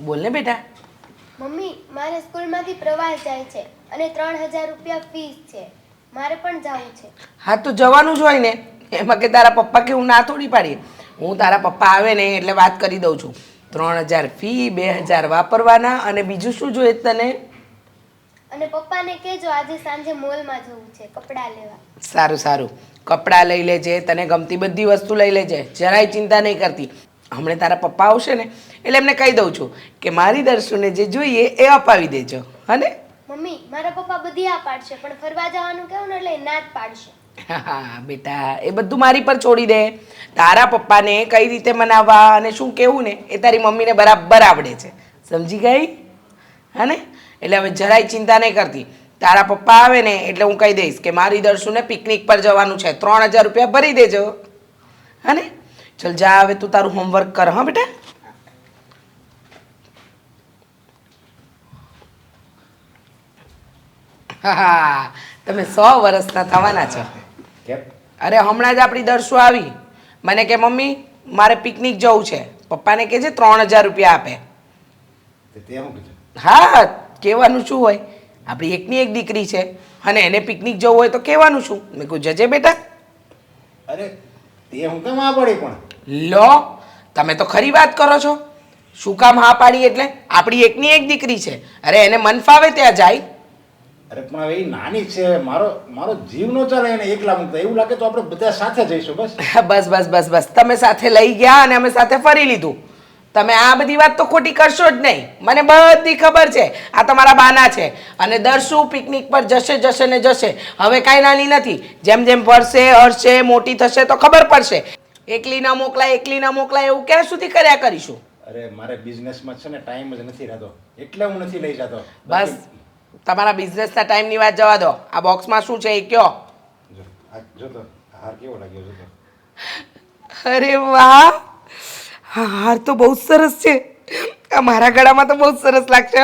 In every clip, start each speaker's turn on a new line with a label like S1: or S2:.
S1: બોલ ને બેટા.
S2: મમ્મી, મારે સ્કૂલમાંથી પ્રવાસ જાય છે અને 3000 રૂપિયા ફીસ છે. મારે પણ જવું છે.
S1: હા તો જવાનું જ હોય ને, એમાં કે તારા પપ્પા કે હું ના થોડી પાડીએ. હું તારા પપ્પા આવે ને એટલે વાત કરી દઉં છું. 3000 ફી, 2000 વાપરવાના, અને બીજું શું જોઈએ તને?
S2: અને પપ્પાને કહેજો આજે સાંજે મોલમાં જવું છે કપડાં લેવા.
S1: સારું સારું, કપડાં લઈ લેજે, તને ગમતી બધી વસ્તુ લઈ લેજે, જરાય ચિંતા નહીં કરતી. હમણાં તારા પપ્પા આવશે ને એટલે એમને કહી દઉં છું કે મારી દર્શુને જે જોઈએ એ અપાવી દેજો. હને?
S2: મમ્મી, મારા પપ્પા બધી આ પાડશે, પણ ફરવા જવાનું કહું ને એટલે ના જ પાડશે.
S1: હા બેટા, એ બધું મારી પર છોડી દે. તારા પપ્પાને કઈ રીતે મનાવવા અને શું કહેવું ને એ તારી મમ્મીને બરાબર આવડે છે. સમજી ગઈ? હને? એટલે હવે જરાય ચિંતા નહીં કરતી. તારા પપ્પા આવે ને એટલે હું કહી દઈશ કે મારી દર્શુને પિકનિક પર જવાનું છે, 3000 રૂપિયા ભરી દેજો. હને? ચલ જા, હવે તું તારું હોમવર્ક કર. હા બેટા? હા, તમે 100 વર્ષના થવાના છો. અરે હમણાં જ આપણી દર્શુ આવી, મને કે મમ્મી મારે પિકનિક જવું છે. પપ્પાને કહે છે 3000 રૂપિયા આપે. હા, કહેવાનું શું હોય, આપણી એકની એક દીકરી છે અને એને પિકનિક જવું હોય તો કહેવાનું શું. મેં કહું જજે બેટા.
S3: અરે તે હું કેમ આ પડી પણ?
S1: લો, તમે તો ખરી વાત કરો છો. શું કામ હા પાડી એટલે? આપણી એકની એક દીકરી છે. અરે એને મન ફાવે ત્યાં જાય.
S3: અરે પણ હવે એ નાની છે, મારો જીવ નો ચાલે એને એકલા મૂકતા. એવું લાગે તો આપણે બધા સાથે જઈશું. બસ
S1: બસ બસ બસ બસ, તમે સાથે લઈ ગયા અને અમે સાથે ફરી લીધું. તમે આ બધી વાત તો ખોટી કરશો જ નહીં, મને બધી ખબર છે. આ તમારા બાના છે અને દર્શુ પિકનિક પર જશે જશે ને જશે. હવે કાંઈ નાની નથી, જેમ જેમ ભરશે હરશે મોટી થશે તો ખબર પડશે. એકલી ન મોકલાય એકલી ન મોકલાય એવું ક્યાં સુધી કર્યા કરીશું?
S3: અરે મારે બિઝનેસમાં છે ને ટાઈમ જ નથી રહેતો, એટલે હું નથી લઈ જતો.
S1: બસ તમારા બિઝનેસના ટાઈમની વાત જવા દો. આ બોક્સમાં શું છે એ કયો?
S3: જો તો હાર કેવો લાગ્યો જો તો.
S1: અરે વાહ, હા હાર તો બહુ સરસ છે. આ મારા ગળામાં તો બહુ સરસ લાગશે.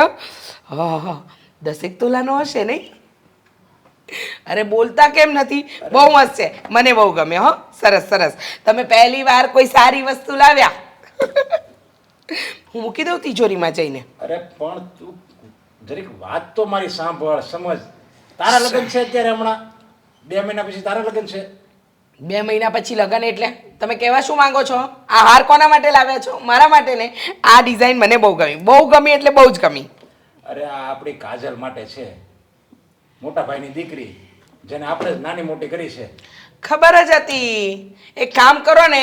S1: હા, 10 તોલાનો હશે નહીં? અરે બોલતા કેમ નથી? બહુ મસ્ત છે, મને બહુ ગમે. હો, સરસ સરસ. તમે પહેલી વાર કોઈ સારી વસ્તુ લાવ્યા. હું મૂકી દઉં તિજોરીમાં જઈને.
S3: અરે પણ તું જરીક વાત તો મારી સાંભળ, સમજ. તારા લગ્ન છે અત્યારે, હમણાં 2 મહિના પછી તારા લગ્ન છે.
S1: 2 મહિના પછી લગ્ન એટલે તમે કહેવા શું માંગો છો? આ હાર કોના માટે લાવ્યા છો? મારા માટે ને. આ ડિઝાઇન મને બહુ ગમી, બહુ ગમી એટલે બહુ જ ગમી.
S3: અરે આ આપણી કાજલ માટે છે, મોટા ભાઈની દીકરી, જેને આપણે જ નાની મોટી કરી છે.
S1: ખબર જ હતી. એક કામ કરો ને,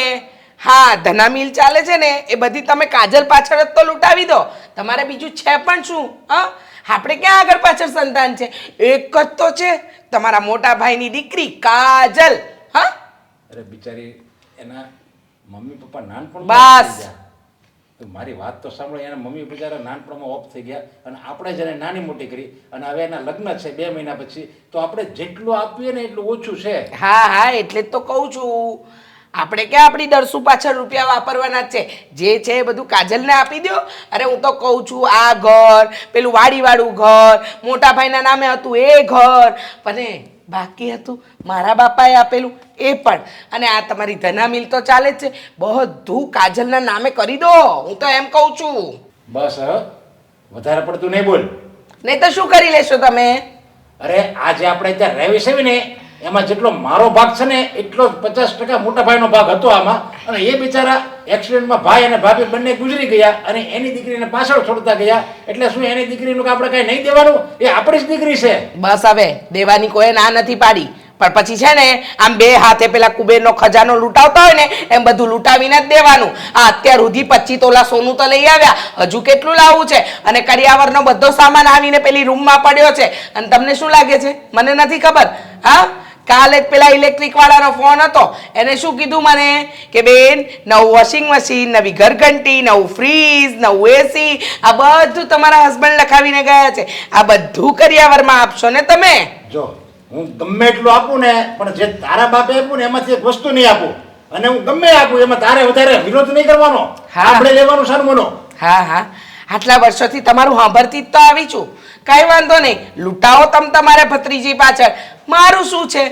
S1: હા ધના મિલ ચાલે છે ને એ બધી તમે કાજલ પાછળ જ તો લૂંટાવી દો. તમારે બીજું છે પણ શું? હા, આપણે ક્યાં આગળ પાછળ સંતાન છે? એક જ તો છે, તમારા મોટા ભાઈની દીકરી કાજલ. હા,
S3: અરે બિચારી એના મમ્મી પપ્પા નાનપણ
S1: બસ.
S3: તો મારી વાત તો સાંભળો. એના મમ્મી બિચારા નાનપણમાં ઓફ થઈ ગયા અને આપણે જેને નાની મોટી કરી અને હવે એના લગ્ન છે 2 મહિના પછી, તો આપણે જેટલું આપીએ ને એટલું ઓછું છે.
S1: હા હા, એટલે જ તો કહું છું. આપણે ક્યાં આપણી દર્શુ પાછળ રૂપિયા વાપરવાના જ છે. જે છે એ બધું કાજલને આપી દો. અરે હું તો કહું છું, આ ઘર, પેલું વાડીવાળું ઘર, મોટા ભાઈના નામે હતું એ ઘર, પણ બાકી હતું મારા બાપાએ આપેલું એ પણ, અને આ તમારી ધના મિલ તો ચાલે જ છે, બધું કાજલના નામે કરી દો. હું તો એમ કહું છું.
S3: બસ હવે વધારે પડતું નહીં બોલ.
S1: નહીં તો શું કરી લેશો તમે?
S3: અરે આજે આપણે ત્યાં રહેવી છે ને, એમાં જેટલો મારો ભાગ છે ને એટલો જ 50% મોટા ભાઈનો ભાગ હતો આમાં. અને એ બિચારા એક્સિડન્ટમાં ભાઈ અને ભાભી બંને ગુજરી ગયા અને એની દીકરીને પાછળ છોડતા ગયા. એટલે શું એની દીકરીનું આપણે કાંઈ નહીં દેવાનું? એ આપણી જ દીકરી છે. બસ
S1: હવે દેવાની કોઈ ના નથી પાડી, પણ પછી છે ને આમ 2 હાથે પેલા કુબેરનો ખજાનો લૂંટાવતા હોય ને એમ બધું લૂંટાવીને જ દેવાનું. આ અત્યાર સુધી 25 તોલા સોનું તો લઈ આવ્યા, હજુ કેટલું લાવવું છે? અને કરિયાવરનો બધો સામાન આવીને પેલી રૂમમાં પડ્યો છે. અને તમને શું લાગે છે મને નથી ખબર? હા, કાલે જ પેલા ઇલેક્ટ્રિક વાળાનો ફોન હતો, એને શું કીધું મને કે બેન નવું વોશિંગ મશીન, નવી ઘરઘંટી, નવું ફ્રીજ, નવું એસી, આ બધું તમારા હસબન્ડ લખાવીને ગયા છે. આ બધું કરિયાવરમાં આપશો ને તમે?
S3: જો હું ગમે એટલું આપું ને, પણ જે તારા બાપે આપ્યું ને એમાંથી એક વસ્તુ નહીં આપું. અને હું ગમે આપું એમાં તારે વધારે વિરોધ નહીં કરવાનો. આપણે લેવાનું સારું મનો.
S1: હા હા, આટલા વર્ષોથી તમારું સાંભળતી જ તો આવી છું. કઈ વાંધો નહીં, લૂંટાવો તમ તમારે ભત્રીજી પાછળ, મારું શું છે?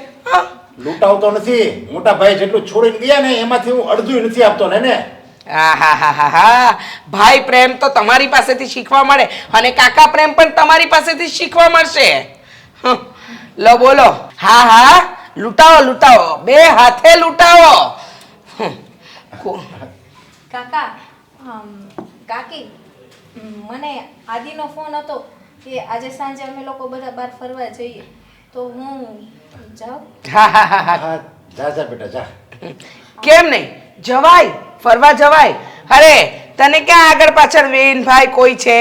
S3: લૂંટાવતો નથી. મોટા ભાઈ જેટલું છોડીને ગયા ને એમાંથી હું અડધું નથી આપતો ને.
S1: આહાહાહા. ભાઈ પ્રેમ તો તમારી પાસેથી શીખવા મળે અને કાકા પ્રેમ પણ તમારી પાસેથી શીખવા મળશે. હં. લો બોલો. હા હા, લૂંટાવો લૂંટાવો, બે હાથે લૂંટાવો. હં.
S4: કાકા કાકી મને આદિનો ફોન હતો કે આજે સાંજે અમે લોકો બધા બહાર ફરવા જઈએ તો હું જાઉં.
S1: હા હા હા હા.
S3: હા, જા જા બેટા જા.
S1: કેમ નહીં જવાય, ફરવા જવાય. અરે તને ક્યાં આગળ પાછળ બેન ભાઈ કોઈ છે?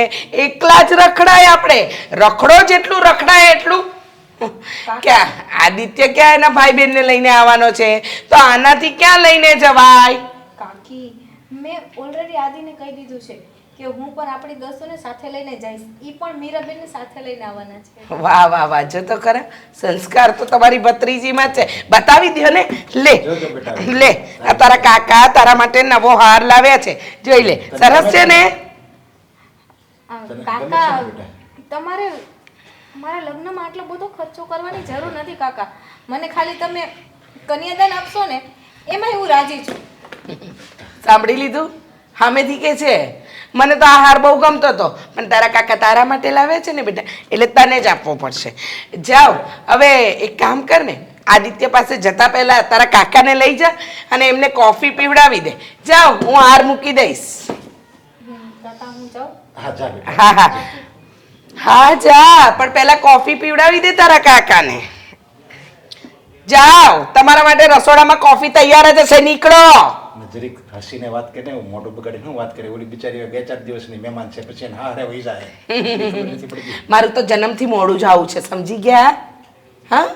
S1: એકલા જ રખડાય આપણે. રખડો જેટલું રખડાય એટલું. ક્યાં આદિત્ય ક્યાં એના ભાઈ બહેનને લઈને આવવાનો છે? તો આનાથી ક્યાં લઈને જવાય?
S4: કાકી મેં ઓલરેડી આદિને કહી દીધું છે કે હું પણ આપણી દોસ્તોને સાથે લઈને જઈશ. ઈ પણ મીરાબેનને સાથે લઈને આવવાના છે.
S1: વાહ વાહ વાહ, જો તો ખરા સંસ્કાર તો તમારી ભત્રીજીમાં જ છે. બતાવી દો ને. લે
S3: જોજો બેટા.
S1: લે, આ તારા કાકા તારા માટે નવો હાર લાવ્યા છે, જોઈ લે. સરસ છે ને?
S3: તને
S4: કાકા
S3: ગમે છે ને બેટા?
S4: તમારે મારા લગ્નમાં આટલો બધો ખર્ચો કરવાની જરૂર નથી કાકા. મને ખાલી તમે કન્યાદાન આપશો ને એમાં હું રાજી છું.
S1: સાંભળી લીધું? સામેથી કે છે મને તો આ હાર બહુ ગમતો હતો પણ તારા કાકા તારા માટે લાવ્યા છે ને બેટા, એટલે તને જ આપવો પડશે. જાઓ હવે એક કામ કર ને, આદિત્ય પાસે જતા પહેલા તારા કાકાને લઈ જા અને એમને કોફી પીવડાવી દે. જાઓ, હું હાર મૂકી દઈશ.
S4: કાકા હું જાઉં.
S3: હા જા બેટા.
S1: હા હા હા, જા, પણ પહેલા કોફી પીવડાવી દે તારા કાકાને. જાઓ, તમારા માટે રસોડામાં કોફી તૈયાર જ હશે, નીકળો.
S3: ને જરીક હસીને વાત કરીને હું મોઢું બગાડીને હું વાત કરી. ઓલી બિચારી 2-4 દિવસની મહેમાન છે, પછી એને હારે વહી જાય. ખબર નથી પડતી.
S1: મારું તો જન્મથી મોડું જ આવું છે, સમજી ગયા? હા,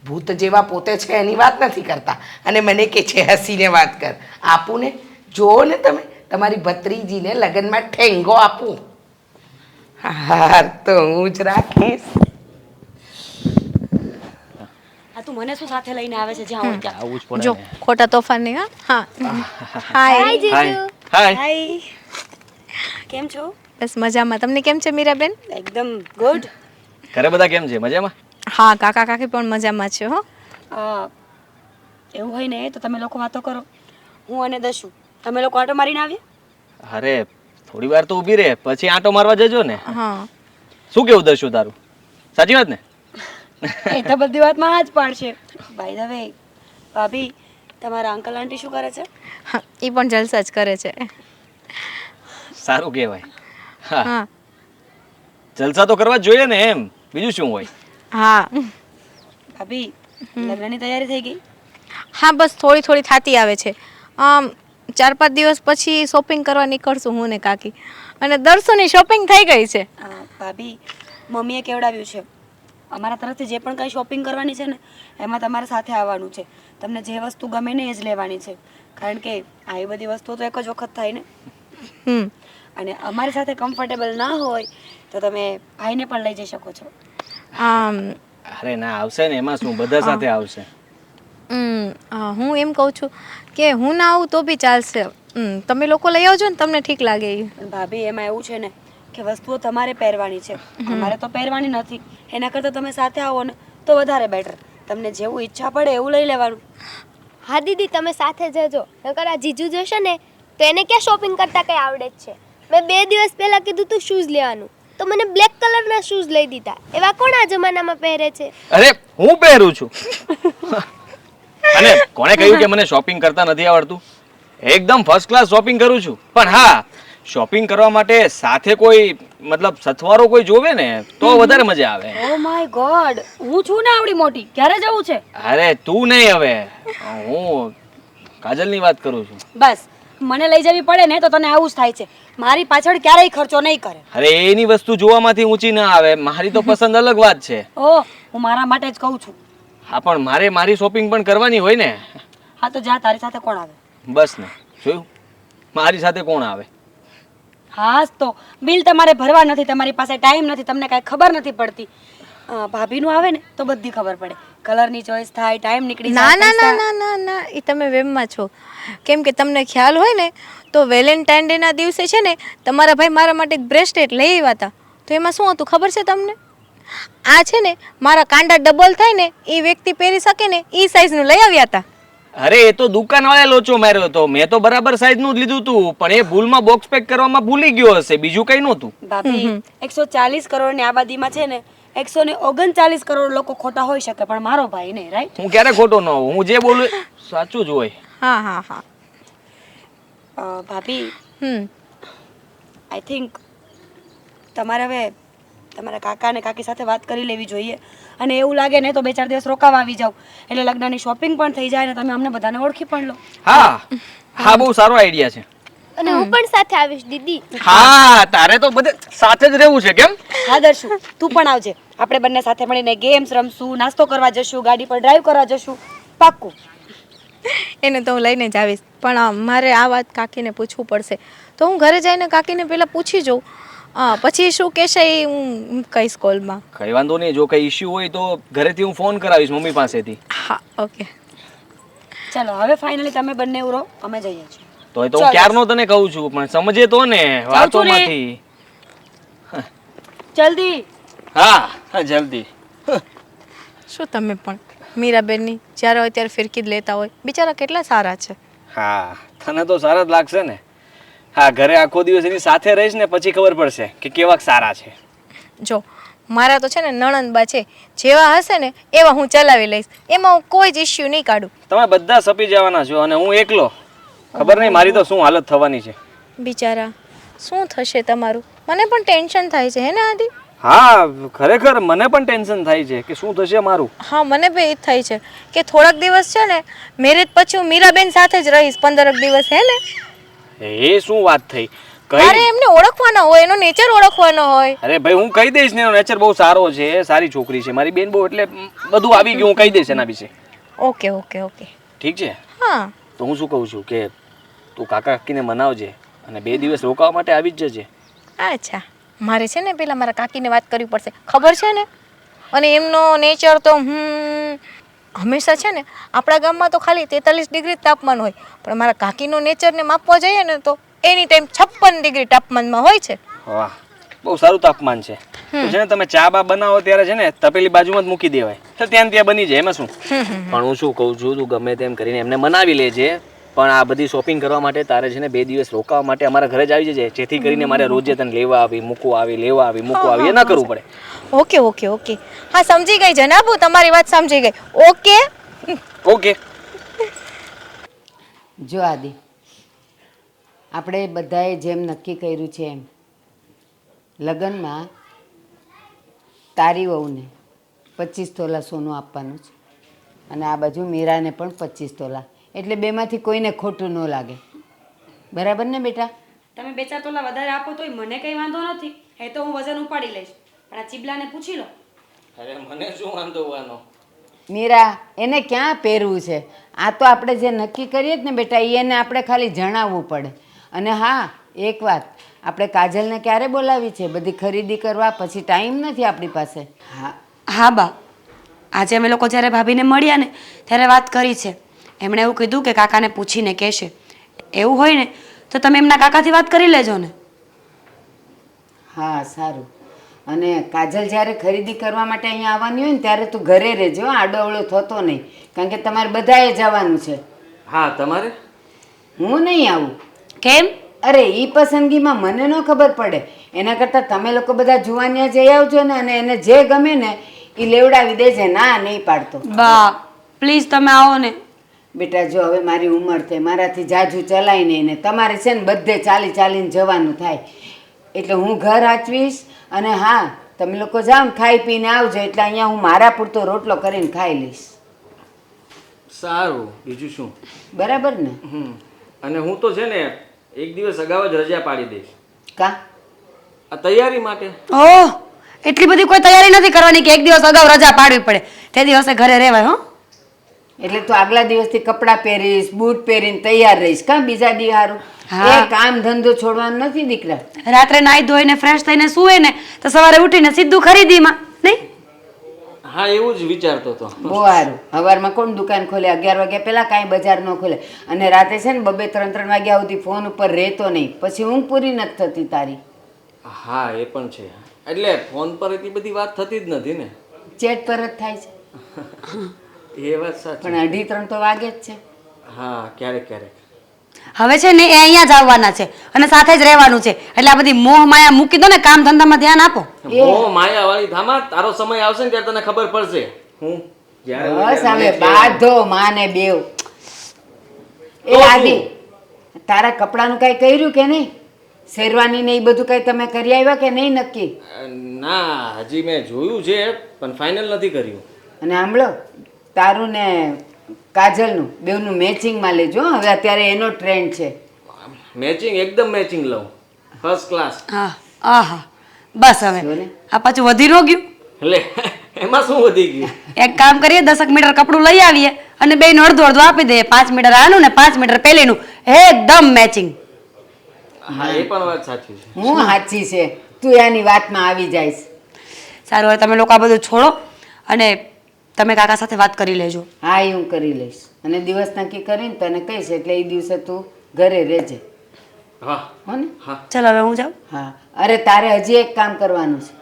S1: ભૂત જેવા પોતે છે એની વાત નથી કરતા અને મને કે છે હસીને વાત કર. આપું ને, જુઓ ને તમે, તમારી ભત્રીજીને લગ્નમાં ઠેંગો આપું. હાર તો હું જ રાખીશ.
S5: આ તું મને શું સાથે લઈને આવે છે જ્યાં હોય ત્યાં?
S6: આવું જ પડે
S4: જો
S6: ને.
S4: ખોટા તોફાન નહીં. હા હાય
S6: હાય હાય
S5: હાય, કેમ છો?
S4: બસ મજામાં. તમને કેમ છે મીરાબેન?
S5: એકદમ ગુડ.
S6: ઘરે બધા કેમ છે? મજામાં?
S4: હા, કાકા કાકી પણ મજામાં છે હો.
S5: એવું હોય ને તો તમે લોકો વાતો કરો, હું અને દશુ તમે લોકો આંટો મારીને આવ્યા.
S6: અરે થોડી વાર તો ઊભી રહે, પછી આંટો મારવા જજો ને.
S4: હા,
S6: શું કેવું દશું તારું? સાચી વાત ને?
S5: એ તો બધી વાતમાં હા જ પાડશે. બાય ધ વે ભાભી, તમારા અંકલ આંટી શું કરે છે?
S4: હા, એ પણ જલસા જ કરે છે.
S6: સારું કહેવાય. હા,
S4: હા
S6: જલસા તો કરવા જ જોઈએ ને, એમ બીજું શું હોય?
S4: હા
S5: ભાભી, લગ્નની તૈયારી થઈ ગઈ?
S4: હા, બસ થોડી થોડી થતી આવે છે. 4-5 દિવસ પછી શોપિંગ કરવા નીકળશું હું ને કાકી, અને દર્શોની શોપિંગ થઈ ગઈ છે.
S5: ભાભી, મમ્મીએ કેવડાવ્યું છે અમારા તરફથી જે પણ કંઈ શોપિંગ કરવાની છે ને એમાં તમારે સાથે આવવાનું છે. તમને જે વસ્તુ ગમે ને એ જ લેવાની છે, કારણ કે આવી બધી વસ્તુઓ તો એક જ વખત થાય ને.
S4: હમ
S5: અને અમારી સાથે કમ્ફર્ટેબલ ના હોય તો તમે ભાઈને પણ લઈ જઈ શકો છો.
S4: આમ
S6: અરે ના, આવશે ને, એમાં શું, બધા સાથે આવશે.
S4: હું એમ કહું છું કે હું ના આવું તો બી ચાલશે. તમે લોકો લઈ આવજો ને, તમને ઠીક લાગે એ.
S5: પણ ભાભી, એમાં એવું છે ને કે વસ્તુઓ તમારે પહેરવાની છે, અમારે તો પહેરવાની નથી. એના કરતાં તમે સાથે આવો ને તો વધારે બેટર. તમને જેવું ઈચ્છા પડે એવું લઈ લેવાનું.
S2: હા દીદી, તમે સાથે જજો, નકર આ જીજુ જશે ને તો એને ક્યાં શોપિંગ કરતા કંઈ આવડે જ છે. મેં 2 દિવસ પહેલાં કીધું તું શૂઝ લેવાનું, તો મને બ્લેક કલરના શૂઝ લઈ દીધા. એવા કોણ આ જમાનામાં પહેરે છે?
S6: અરે હું પહેરું છું. અને કોણે કહ્યું કે મને શોપિંગ કરતા નથી આવડતું? એકદમ ફર્સ્ટ ક્લાસ શોપિંગ કરું છું. પણ હા, શોપિંગ કરવા માટે સાથે કોઈ, મતલબ સથવારો કોઈ જોવે ને તો વધારે મજા આવે.
S5: ઓ માય ગોડ, હું છું ને આવડી મોટી, ક્યારે જવું છે?
S6: અરે તું નહીં, હવે હું કાજલની વાત કરું છું.
S5: બસ, મને લઈ જવી પડે ને તો તને આવું જ થાય છે. મારી પાછળ ક્યારેય ખર્ચો નહીં કરે.
S6: અરે એની વસ્તુ જોવામાંથી ઊંચી ના આવે, મારી તો પસંદ અલગ વાત છે.
S5: ઓહ, હું મારા માટે જ કહું છું.
S6: હા, પણ મારે મારી શોપિંગ પણ કરવાની હોય ને.
S5: હા તો જા, તારી સાથે કોણ આવે?
S6: બસ ને, જોયું, મારી સાથે કોણ આવે?
S5: હા તો બિલ તમારે ભરવા નથી, તમારી પાસે ટાઈમ નથી, તમને કાંઈ ખબર નથી પડતી. ભાભીનું આવે ને તો બધી ખબર પડે. કલરની ચોઈસ થાય, ટાઈમ નીકળી
S4: ના
S5: જાય.
S4: ના ના ના ના ના, એ તમે વેમમાં છો. કેમ કે તમને ખ્યાલ હોય ને તો વેલેન્ટાઇન ડે ના દિવસે છે ને તમારા ભાઈ મારા માટે એક બ્રેસલેટ લઈ આવ્યા હતા. તો એમાં શું હતું ખબર છે તમને? આ છે ને મારા કાંડા ડબલ થાય ને એ વ્યક્તિ પહેરી શકે ને એ સાઈઝનું લઈ આવ્યા હતા.
S6: અરે એ તો દુકાન વાળા લોચો માર્યો હતો, મેં તો બરાબર સાઈઝ નું જ લીધું હતું, પણ એ ભૂલમાં બોક્સ પેક કરવામાં ભૂલી ગયો હશે, બીજું કઈ નહોતું.
S5: ભાભી 140 કરોડની આબાદીમાં છે ને 139 કરોડ લોકો ખોટા હોઈ શકે પણ મારો ભાઈ નહીં, રાઈટ?
S6: હું ક્યારે ખોટો ન હોઉં, હું જે બોલું એ સાચું જ હોય.
S4: હા હા હા.
S5: ભાભી
S4: હમ
S5: આઈ થિંક તમારે હવે તમારા કાકા અને કાકી સાથે વાત કરી લેવી જોઈએ અને એવું લાગે ને તો 2-4 દિવસ રોકાવા આવી જાવ એટલે લગ્નની શોપિંગ પણ થઈ જાય અને તમે અમને બધાને ઓળખી પણ લો.
S6: હા હા, બહુ સારો આઈડિયા છે.
S2: અને હું પણ સાથે આવીશ દીદી.
S6: હા, તારે તો બધે સાથે જ રહેવું છે કેમ?
S5: હા દર્શુ, તું પણ આવજે, આપણે બંને સાથે મળીને ગેમ્સ રમશું, નાસ્તો કરવા જશું, ગાડી પર ડ્રાઈવ કરવા જશું, પાક્કું.
S4: એને તો હું લઈને જ આવીશ, પણ મારે આ વાત કાકીને પૂછવું પડશે, તો હું ઘરે જઈને કાકીને પહેલાં પૂછી જોઉં, પછી શું કહેશે એ હું કહીશ કોલમાં.
S6: કઈ વાંધો નહીં, જો કઈ ઇશ્યુ હોય તો ઘરેથી હું ફોન કરાવીશ મમ્મી પાસેથી.
S4: હા ઓકે.
S5: ચલો હવે ફાઇનલી તમે બંને ઉરો, અમે જઈએ છીએ.
S6: તો એ તો હું ક્યારનો તને કહું છું, પણ સમજે તો ને વાતોમાંથી.
S5: જલ્દી.
S6: હા હા, જલ્દી.
S4: શું તમે પણ મીરાબેનની જ્યારે હોય ત્યારે ફિરકી જ લેતા હોય, બિચારા કેટલા સારા છે.
S6: હા, તને તો સારા જ લાગશે ને. હા, ઘરે આખો દિવસ એની સાથે રહીશ ને પછી ખબર પડશે કે કેવા સારા છે.
S4: જો મારા તો છે ને નણંદબા છે, જેવા હશે ને એવા હું ચલાવી લઈશ, એમાં હું કોઈ જ ઇશ્યુ નહીં કાઢું.
S6: તમે બધા સપી જવાના છો અને હું એકલો, ખબર નહીં મારી તો શું હાલત થવાની છે.
S4: બિચારા શું થશે તમારું, મને પણ ટેન્શન થાય છે હે ને આદિ.
S6: હા, ખરેખર મને પણ ટેન્શન થાય છે કે શું થશે મારું.
S4: હા મને બી એ જ થાય છે કે થોડાક દિવસ છે ને મેરેજ પછી હું મીરાબેન સાથે જ રહીશ 15 દિવસ, હે ને.
S6: એ શું વાત થઈ?
S4: મારે એમને ઓળખવાનો હોય, એનો નેચર ઓળખવાનો હોય.
S6: અરે ભાઈ, હું કહી દઈશ ને, એનો નેચર બહુ સારો છે, સારી છોકરી છે મારી બેન બહુ, એટલે બધું આવી ગયું, હું કહી દઈશ એના વિશે.
S4: Okay okay okay.
S6: ઠીક છે.
S4: હા
S6: તો હું શું કહું છું કે તું કાકા કાકીને મનાવજે અને 2 દિવસ રોકાવા માટે આવી જ જજે.
S4: અચ્છા, મારે છે ને પેલા મારા કાકીને વાત કરવી પડશે, ખબર છે ને. અને એમનો નેચર તો હંમેશા છે ને આપણા ગામમાં તો ખાલી 43 ડિગ્રી તાપમાન હોય, પણ મારા કાકીનો નેચરને માપવા જઈએ ને તો એની ટાઈમ 56 ડિગ્રી તાપમાનમાં હોય છે.
S6: વાહ, બહુ સારું તાપમાન છે. તો છે ને તમે ચા બા બનાવો ત્યારે છે ને તપેલી બાજુમાં જ મૂકી દેવાય, તો ત્યાં બની જાય, એમાં શું. પણ હું શું કહું છું, તું ગમે તેમ કરીને એમને મનાવી લેજે, પણ આ બધી શોપિંગ કરવા માટે તારે છે ને 2 દિવસ રોકાવા માટે અમારા ઘરે જ આવી જજે, જેથી કરીને મારે રોજે તને લેવા આવી મૂકવા આવી, લેવા આવી મૂકવા આવી, એ ના કરવું પડે.
S4: Okay okay okay. હા સમજી ગઈ જનાબુ, તમારી વાત સમજી ગઈ. Okay
S6: okay.
S7: જો આદિ, આપણે બધાએ જેમ નક્કી કર્યું છે એમ લગ્નમાં તારી વહુને 25 તોલા સોનું આપવાનું છે અને આ બાજુ મીરાને પણ 25 તોલા, એટલે બેમાંથી કોઈને ખોટું ન લાગે. બરાબર ને બેટા?
S5: તમે 2-4 તોલા વધારે આપો તોય મને કઈ વાંધો નથી, એ તો હું વજન ઉપાડી લઈશ, પણ આ ચીબલાને પૂછી લો.
S6: અરે મને શું વાંધો વાનો.
S7: મીરા, એને ક્યાં પહેરવું છે? આ તો આપણે જે નક્કી કરીએ જ ને બેટા, એને આપણે ખાલી જણાવવું પડે. અને હા, એક વાત, આપણે કાજલને ક્યારે બોલાવી છે બધી ખરીદી કરવા? પછી ટાઈમ નથી આપણી પાસે.
S5: હા હા બા, આજે અમે લોકો જ્યારે ભાભીને મળ્યા ને ત્યારે વાત કરી છે, એમણે એવું કીધું કે કાકાને પૂછીને કહેશે. એવું હોય ને તો તમે એમના કાકાથી વાત કરી લેજો ને.
S7: હા સારું. અને કાજલ જ્યારે ખરીદી કરવા માટે અહીંયા આવવાની હોય ને ત્યારે તું ઘરે રહેજો, આડોઅવળો થતો નહીં, કારણ કે તમારે બધાએ જવાનું છે.
S6: હા, તમારે?
S7: હું નહીં આવું.
S5: કેમ?
S7: અરે એ પસંદગીમાં મને ન ખબર પડે, એના કરતાં તમે લોકો બધા જુવાનિયા જઈ આવજો ને, અને એને જે ગમે ને એ લેવડાવી દેજે, ના નહીં પાડતો.
S5: બા પ્લીઝ તમે આવો ને.
S7: બેટા જો હવે મારી ઉંમર થઈ, મારાથી જાજુ ચલાય નહીં, ને તમારે છે ને બધે ચાલીને જવાનું થાય, એટલે હું ઘર આચવીશ. અને હા, તમે લોકો જાઓ ને ખાઈ પીને આવજો, એટલે અહીંયા હું મારા પૂરતો રોટલો કરીને ખાઈ લઈશ.
S6: સારું, બીજું શું.
S7: બરાબર ને?
S6: અને હું તો છે ને 1 દિવસ અગાઉ જ રજા પાડી દઈશ.
S7: કા?
S6: આ તૈયારી માટે.
S5: ઓહ, એટલી બધી કોઈ તૈયારી નથી કરવાની કે 1 દિવસ અગાઉ રજા પાડવી પડે, તે દિવસે ઘરે રહેવાય. હો,
S7: એટલે તું આગલા દિવસથી કપડાં પહેરીશ, બૂટ પહેરીને તૈયાર રહીશ કા બીજા દી હારું?
S5: હા.
S7: એ કામ ધંધો છોડવાનો નથી દીકરા.
S5: રાત્રે નાઈ ધોઈને ફ્રેશ થઈને સૂવે ને તો સવારે ઉઠીને સીધું ખરીદીમાં, નહીં?
S6: હા, એવું જ વિચારતો હતો.
S7: બહુ સારું. સવારમાં કોણ દુકાન ખોલે? 11 વાગ્યા પહેલા કાંઈ બજાર ન ખોલે. અને રાતે છે ને 2-3 વાગ્યા સુધી ફોન ઉપર રહેતો નહીં, પછી ઊંઘ પૂરી નથી થતી તારી.
S6: હા, એ પણ છે. એટલે ફોન પર એટલી બધી વાત થતી જ નથી ને,
S7: ચેટ પર જ થાય છે.
S6: એ વાત સાચી.
S7: પણ 2:30 તો વાગે જ છે.
S6: હા ક્યારેક ક્યારેક.
S8: હવે છે ને એ અહીંયા જ આવવાના છે અને સાથે જ રહેવાનું છે એટલે આ બધી મોહ માયા મૂકી દો ને, કામ ધંધામાં ધ્યાન આપો.
S6: ઓ માયા વાળી ધામા, તારો સમય આવશે ને ત્યારે તને ખબર પડશે. હું જ્યારે હોય
S7: બસ
S6: ત્યારે
S7: હવે
S6: મને કહેવાનું.
S7: બાંધો માને બેવ. એ
S6: તો
S7: આદિ,
S6: શું?
S7: તારા કપડાનું કઈ કર્યું કે નહીં? શેરવાની ને એ બધું કઈ તમે કરી આવ્યા કે નહીં નક્કી?
S6: ના હજી મેં જોયું છે પણ ફાઇનલ નથી કર્યું.
S7: અને સાંભળો, તારું ને કાજલનું બેવનું મેચિંગમાં લેજો હો. હવે અત્યારે એનો ટ્રેન્ડ છે.
S6: મેચિંગ એકદમ મેચિંગ લઉં, ફર્સ્ટ ક્લાસ.
S8: હા આહા બસ હવે
S7: જો ને.
S8: આ પાછું વધી ન ગયું.
S6: એટલે એમાં શું વધી ગયું?
S8: એક કામ કરીએ, 10 મીટર કપડું લઈ આવીએ અને બેયને અડધું અડધું આપી દઈએ. 5 મીટર આનું ને 5 મીટર પેલીનું, એકદમ મેચિંગ.
S6: હા એ પણ વાત સાચી છે.
S7: હું સાચી છે, તું એની વાતમાં આવી જઈશ.
S8: સારું, હવે તમે લોકો આ બધું છોડો અને તમે કાકા સાથે વાત કરી લેજો.
S7: હા એ હું કરી લઈશ અને દિવસ નક્કી કરીને તને કહીશ એટલે એ દિવસે તું ઘરે રહેજે,
S6: હા
S7: હો ને?
S6: હા
S8: ચાલો હવે હું જાઉં.
S7: હા. અરે તારે હજી એક કામ કરવાનું છે,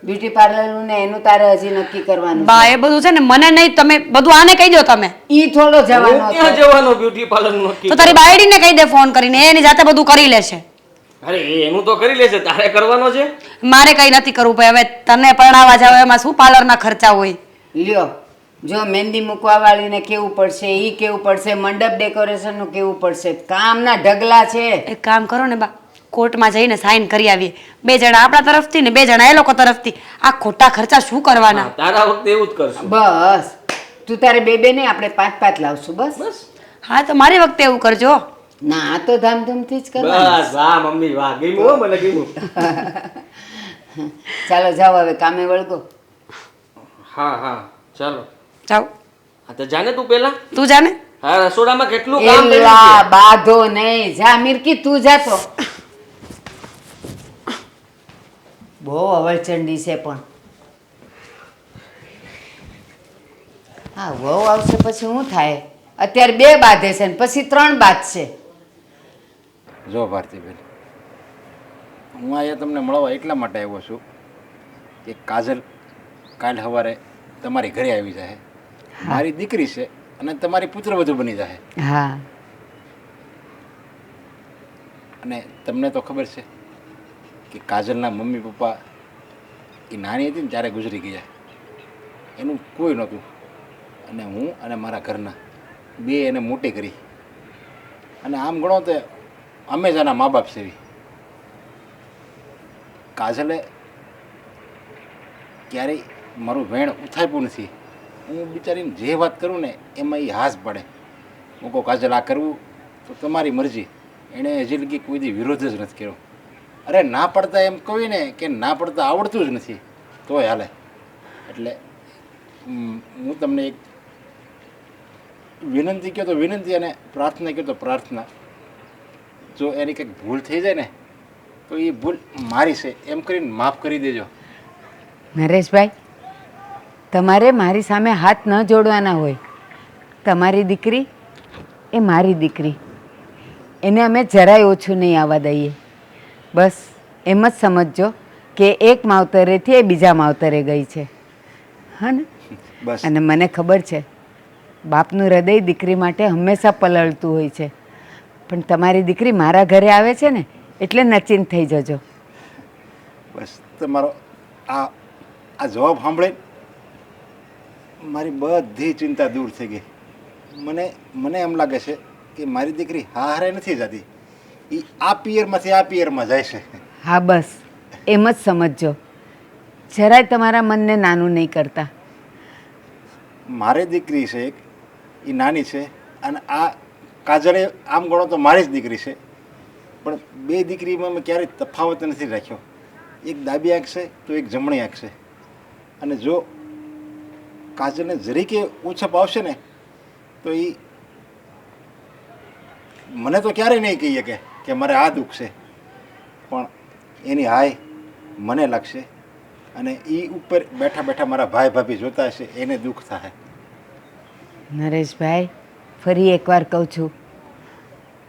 S7: બ્યુટી પાર્લરનું ને એનું તારે હજી નક્કી કરવાનું
S8: બા
S7: છે.
S8: એ બધું છે ને મને નહીં, તમે બધું આને કહી દો. તમે
S7: ઈ થોડો જવાનો
S6: હું ક્યાં
S7: હતો.
S6: જવાનો બ્યુટી પાર્લર નક્કી?
S8: તો તારી બાયડીને કહી દે ફોન કરીને, એ એની જાતે બધું કરી લેશે.
S6: અરે એ એનું તો કરી લેશે, તારે કરવાનો છે.
S8: મારે કઈ નથી કરવું ભાઈ. હવે તને પરણાવા જાવ એમાં શું પાર્લરના ખર્ચા હોય.
S7: લ્યો, જો મહેંદી મૂકવા વાળીને કેવું પડશે, ઈ કેવું પડશે, મંડપ ડેકોરેશનનું કેવું પડશે, કામના ઢગલા છે.
S8: એક કામ કરો ને બા, કોર્ટમાં જઈને સાઈન કરી આવીએ. 2 જણા આપણા તરફથી ને 2 જણા એ લોકો તરફથી. આ ખોટા ખર્ચા શું કરવાના?
S6: હા, તારા વખતે એવું જ કરશું.
S7: બસ તું તારે બે નહીં, આપણે 5 લાવશું. બસ
S8: હા તો મારી વખતે એવું કરજો.
S7: ના, આ તો ધામધૂમથી જ કરવાનું.
S6: બસ વાહ મમ્મી વાહ, ગમ્યું હો મને ગમ્યું.
S7: ચાલો જાઓ હવે કામે વળગો.
S6: હા હા ચાલો.
S8: જાઓ
S6: હા તો જાને તું પેલા.
S8: તું જાને.
S6: હા રસોડામાં કેટલું કામ કર્યું
S7: એલા
S6: છે.
S7: બાધો નહીં, જા મિરકી તું જાતો. બહુ અવળચંડી છે પણ. હા, વહુ આવશે પછી શું થાય? અત્યારે 2 બાધે છે ને પછી 3 બાધશે.
S3: જો ભારતીબેન, હું અહીંયા તમને મળવા એટલા માટે આવ્યો છું કે કાજલ કાલ સવારે તમારી ઘરે આવી જાય. મારી દીકરી છે અને તમારી પુત્રવધુ બની જાય.
S7: હા,
S3: અને તમને તો ખબર છે કે કાજલના મમ્મી પપ્પા એ નાની હતી ને ત્યારે ગુજરી ગયા. એનું કોઈ નહોતું અને હું અને મારા ઘરના 2 એને મોટી કરી. અને આમ ગણો તો અમે જ આના મા બાપ છે. કાજલે ક્યારેય મારું વેણ ઉથાપ્યું નથી. હું બિચારીને જે વાત કરું ને એમાં એ હાશ પડે. હું કહું કાજલ આ કરવું તો તમારી મરજી. એણે હજી લગી કોઈ દી વિરોધ જ નથી કર્યો. અરે ના પડતા એમ કહું ને કે ના પડતા આવડતું જ નથી તોય હાલે. એટલે હું તમને એક વિનંતી કહો તો વિનંતી અને પ્રાર્થના કહો તો પ્રાર્થના, જો એની કંઈક ભૂલ થઈ જાય ને તો એ ભૂલ મારી છે એમ કરીને માફ કરી દેજો.
S7: નરેશભાઈ, તમારે મારી સામે હાથ ન જોડવાના હોય. તમારી દીકરી એ મારી દીકરી, એને અમે જરાય ઓછું નહીં આવવા દઈએ. બસ એમ જ સમજજો કે એક માવતરેથી એ બીજા માવતરે ગઈ છે. હા ને?
S3: બસ
S7: અને મને ખબર છે બાપનું હૃદય દીકરી માટે હંમેશા પલળતું હોય છે, પણ તમારી દીકરી મારા ઘરે આવે છે ને એટલે નચીન થઈ જજો.
S3: બસ તમારો આ આ જવાબ સાંભળે મારી બધી ચિંતા દૂર થઈ ગઈ. મને એમ લાગે છે કે મારી દીકરી હારે નથી જતી, એ આ પિયરમાંથી આ પિયરમાં જાય છે.
S7: હા, બસ એમ જ સમજજો. જરાય તમારા મનને નાનું નહીં કરતા.
S3: મારી દીકરી છે એક, એ નાની છે અને આ કાજળે આમ ગણો તો મારી જ દીકરી છે. પણ 2 દીકરીમાં મેં ક્યારેય તફાવત નથી રાખ્યો. એક ડાબી આંખ છે તો એક જમણી આંખ છે. અને જો કાજલને જરીકે ઓછપ આવશે ને તો એ મને તો ક્યારેય નહીં કહી શકે કે મારે આ દુઃખ છે, પણ એની હાય મને લાગશે અને એ ઉપર બેઠા બેઠા મારા ભાઈ ભાભી જોતા હશે એને દુઃખ થાય.
S7: નરેશભાઈ, ફરી એકવાર કહું છું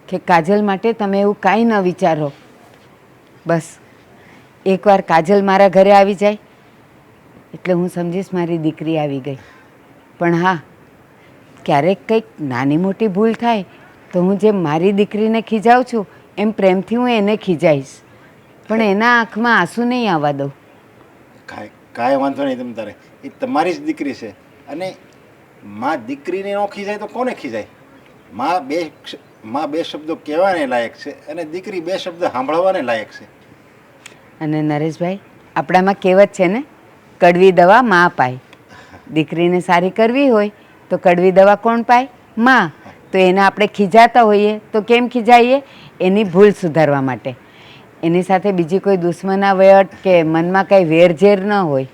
S7: કે કાજલ માટે તમે એવું કાંઈ ન વિચારો. બસ એકવાર કાજલ મારા ઘરે આવી જાય એટલે હું સમજીશ મારી દીકરી આવી ગઈ. પણ હા, ક્યારેક કંઈક નાની મોટી ભૂલ થાય તો હું જેમ મારી દીકરીને ખીજાવું છું એમ પ્રેમથી હું એને ખીજાઈશ, પણ એના આંખમાં આંસુ નહીં આવવા દઉં.
S3: કાંઈ વાંધો નહીં તમ તારે, એ તમારી જ દીકરી છે. અને માં દીકરીને ન ખીજાય તો કોને ખીજાય? માં બે શબ્દો કહેવાને લાયક છે અને દીકરી બે શબ્દ સાંભળવાને લાયક છે.
S7: અને નરેશભાઈ, આપણામાં કહેવત છે ને, કડવી દવા માં પાય. દીકરીને સારી કરવી હોય તો કડવી દવા કોણ પાય? માં. તો એને આપણે ખીજાતા હોઈએ તો કેમ ખીજાઈએ? એની ભૂલ સુધારવા માટે. એની સાથે બીજી કોઈ દુશ્મના વયટ કે મનમાં કાંઈ વેરઝેર ન હોય.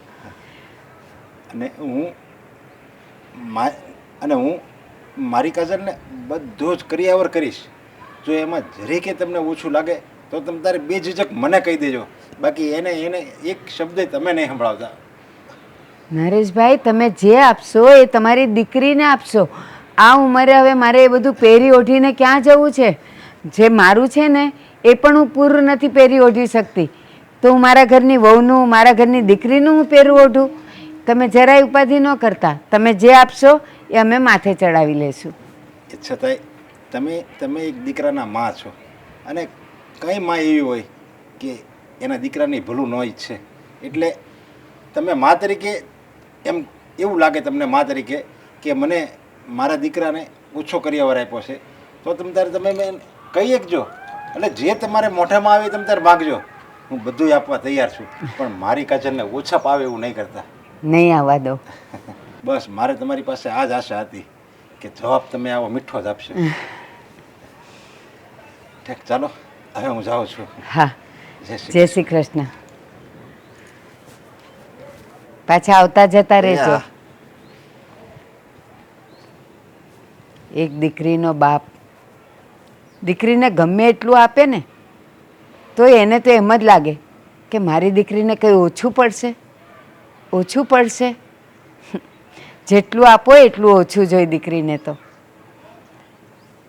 S3: અને હું મારી કાજલને બધું જ કરિયાવર કરીશ. જો એમાં જરીકે તમને ઓછું લાગે તો તમે તારે બે ઝીઝક મને કહી દેજો, બાકી એને એક શબ્દ તમે નહીં સંભળાવતા.
S7: નરેશભાઈ, તમે જે આપશો એ તમારી દીકરીને આપશો. આ ઉંમરે હવે મારે એ બધું પહેરી ઓઢીને ક્યાં જવું છે? જે મારું છે ને એ પણ હું પૂરું નથી પહેરી ઓઢી શકતી, તો હું મારા ઘરની વહુનું, મારા ઘરની દીકરીનું હું પહેરું ઓઢું? તમે જરાય ઉપાધિ ન કરતા. તમે જે આપશો એ અમે માથે ચડાવી લેશું.
S3: એ છતાંય તમે એક દીકરાના માં છો, અને કઈ માં એવી હોય કે એના દીકરાની ભલું ન ઈચ્છે, એટલે તમે મા તરીકે એમ એવું લાગે તમને મા તરીકે કે મને મારા દીકરાને ઓછો કરિયાવર આપ્યો છે, તો તમે કહી શકજો. એટલે જે તમારે મોઢામાં આવે તમે તારે માગજો, હું બધું આપવા તૈયાર છું, પણ મારી કાજલને ઓછા પાવે એવું નહીં કરતા.
S7: નહીં આવવા દો.
S3: બસ મારે તમારી પાસે આ જ આશા હતી કે જવાબ તમે આવો મીઠો જ આપશો. ઠીક, ચાલો હવે હું જાઉં છું.
S7: હા, જય શ્રી કૃષ્ણ. પાછા આવતા જતા રહેજો. એક દીકરીનો બાપ દીકરીને ગમે એટલું આપે ને તો એને તો એમ જ લાગે કે મારી દીકરીને કંઈ ઓછું પડશે. જેટલું આપો એટલું ઓછું જોઈ દીકરીને તો.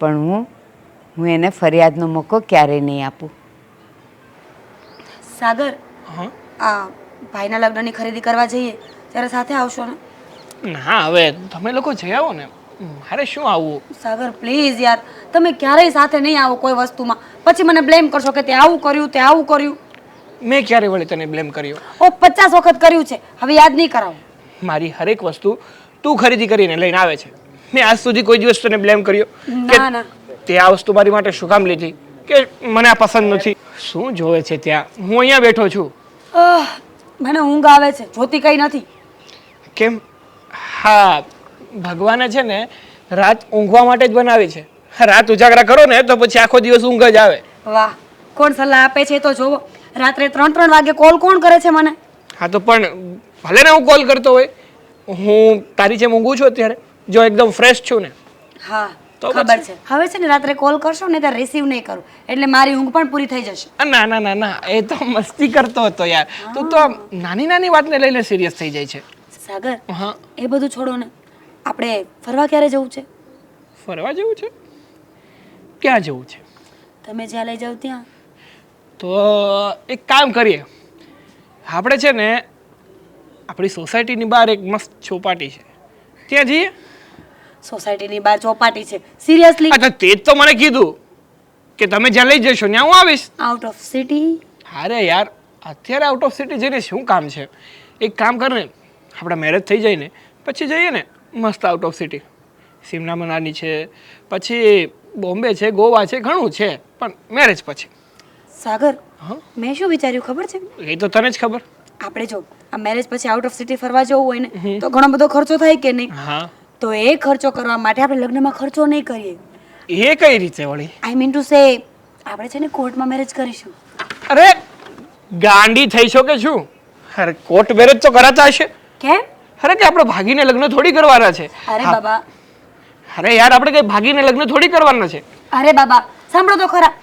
S7: પણ હું એને ફરિયાદનો મોકો ક્યારેય નહીં આપું.
S5: સાગર, આ ભાઈના લગ્નની ખરીદી કરવા જઈએ ત્યારે સાથે આવશો ને?
S9: ના, હવે તમે લોકો જઈ આવો ને, મારે શું આવવું?
S5: સાગર પ્લીઝ યાર, તમે ક્યારેય સાથે નહીં આવો કોઈ વસ્તુમાં, પછી મને બ્લેમ કરશો કે તે આવું કર્યું.
S9: મેં ક્યારે વળી તને બ્લેમ કર્યો?
S5: ઓ 50 વખત કર્યું છે, હવે યાદ નહીં કરાવો.
S9: મારી હરેક વસ્તુ તું ખરીદી કરીને લઈને આવે છે. મેં આજ સુધી કોઈ દિવસ તને બ્લેમ કર્યો કે
S5: ના.
S9: તે આ વસ્તુ મારી માટે શું કામ લીધી, કે મને આ પસંદ નથી? શું જોવે છે ત્યાં? હું અહીંયા બેઠો છું.
S5: મને ઊંઘ આવે છે, જોતી કઈ નથી.
S9: કેમ? હા, ભગવાને છે ને રાત ઊંઘવા માટે જ બનાવી છે. રાત ઉજાગરા કરો ને તો પછી આખો દિવસ ઊંઘ જ આવે.
S5: વાહ, કોણ સલાહ આપે છે તો જોવો. રાત્રે 3 વાગે કોલ કોણ કરે છે મને?
S9: હા તો પણ ભલે ને હું કોલ કરતો હોય, હું તારી જેમ ઊંઘું છું અત્યારે, જો એકદમ ફ્રેશ છું ને.
S5: હા
S9: તો
S5: ખબર છે. હવે છે ને રાત્રે કોલ કરશો ને ત્યારે રિસીવ નહીં કરું, એટલે મારી ઊંઘ પણ પૂરી થઈ જશે.
S9: ના ના ના ના, એ તો મસ્તી કરતો હતો યાર. તું તો નાની નાની વાતને લઈને સિરિયસ થઈ જાય છે.
S5: સાગર,
S9: હા,
S5: એ બધું છોડો ને, આપણે ફરવા ક્યારે જવું છે?
S9: ફરવા જેવું છે? ક્યાં જવું છે?
S5: તમે જ્યાં લઈ જાવ ત્યાં.
S9: તો એક કામ કરીએ, આપણે છે ને આપણી સોસાયટીની બહાર એક મસ્ત ચોપાટી છે, ત્યાં જઈએ.
S5: સોસાયટીની બહાર ચોપાટી છે? સિરિયસલી?
S9: અચ્છા, તે જ તો મને કીધું કે તમે જ્યાં લઈ જશો ત્યાં હું આવીશ.
S5: Out of city?
S9: અરે યાર, અત્યારે આઉટ ઓફ સિટી જઈને શું કામ છે? એક કામ કર ને, આપણા મેરેજ થઈ જાય ને પછી જઈએ ને મસ્ત out of city. Shimla Manali છે, પછી બોમ્બે છે, ગોવા છે, ઘણું છે, પણ મેરેજ પછી.
S5: સાગર,
S9: હા,
S5: મેં શું વિચાર્યું ખબર છે?
S9: એ તો તને જ ખબર.
S5: આપણે જો આ મેરેજ પછી આઉટ ઓફ સિટી ફરવા જવું હોય ને તો ઘણો બધો ખર્ચો થાય કે નહીં?
S9: હા,
S5: તો એ ખર્ચો કરવા માટે આપણે લગ્નમાં ખર્ચો નહીં કરીએ.
S9: એ કઈ રીતે વળી?
S5: આઈ મીન ટુ સે, આપણે છે ને કોર્ટમાં મેરેજ કરીશું.
S9: અરે ગાંડી થઈ છો કે શું? અરે કોર્ટ મેરેજ તો કરાતા હશે.
S5: કેમ?
S9: અરે કે આપણે ભાગીને લગ્ન થોડી કરવાના છે.
S5: અરે
S9: હા,
S5: બાબા,
S9: અરે યાર, આપણે કઈ ભાગીને લગ્ન થોડી કરવાના છે.
S5: અરે બાબા, સાંભળો તો ખરા.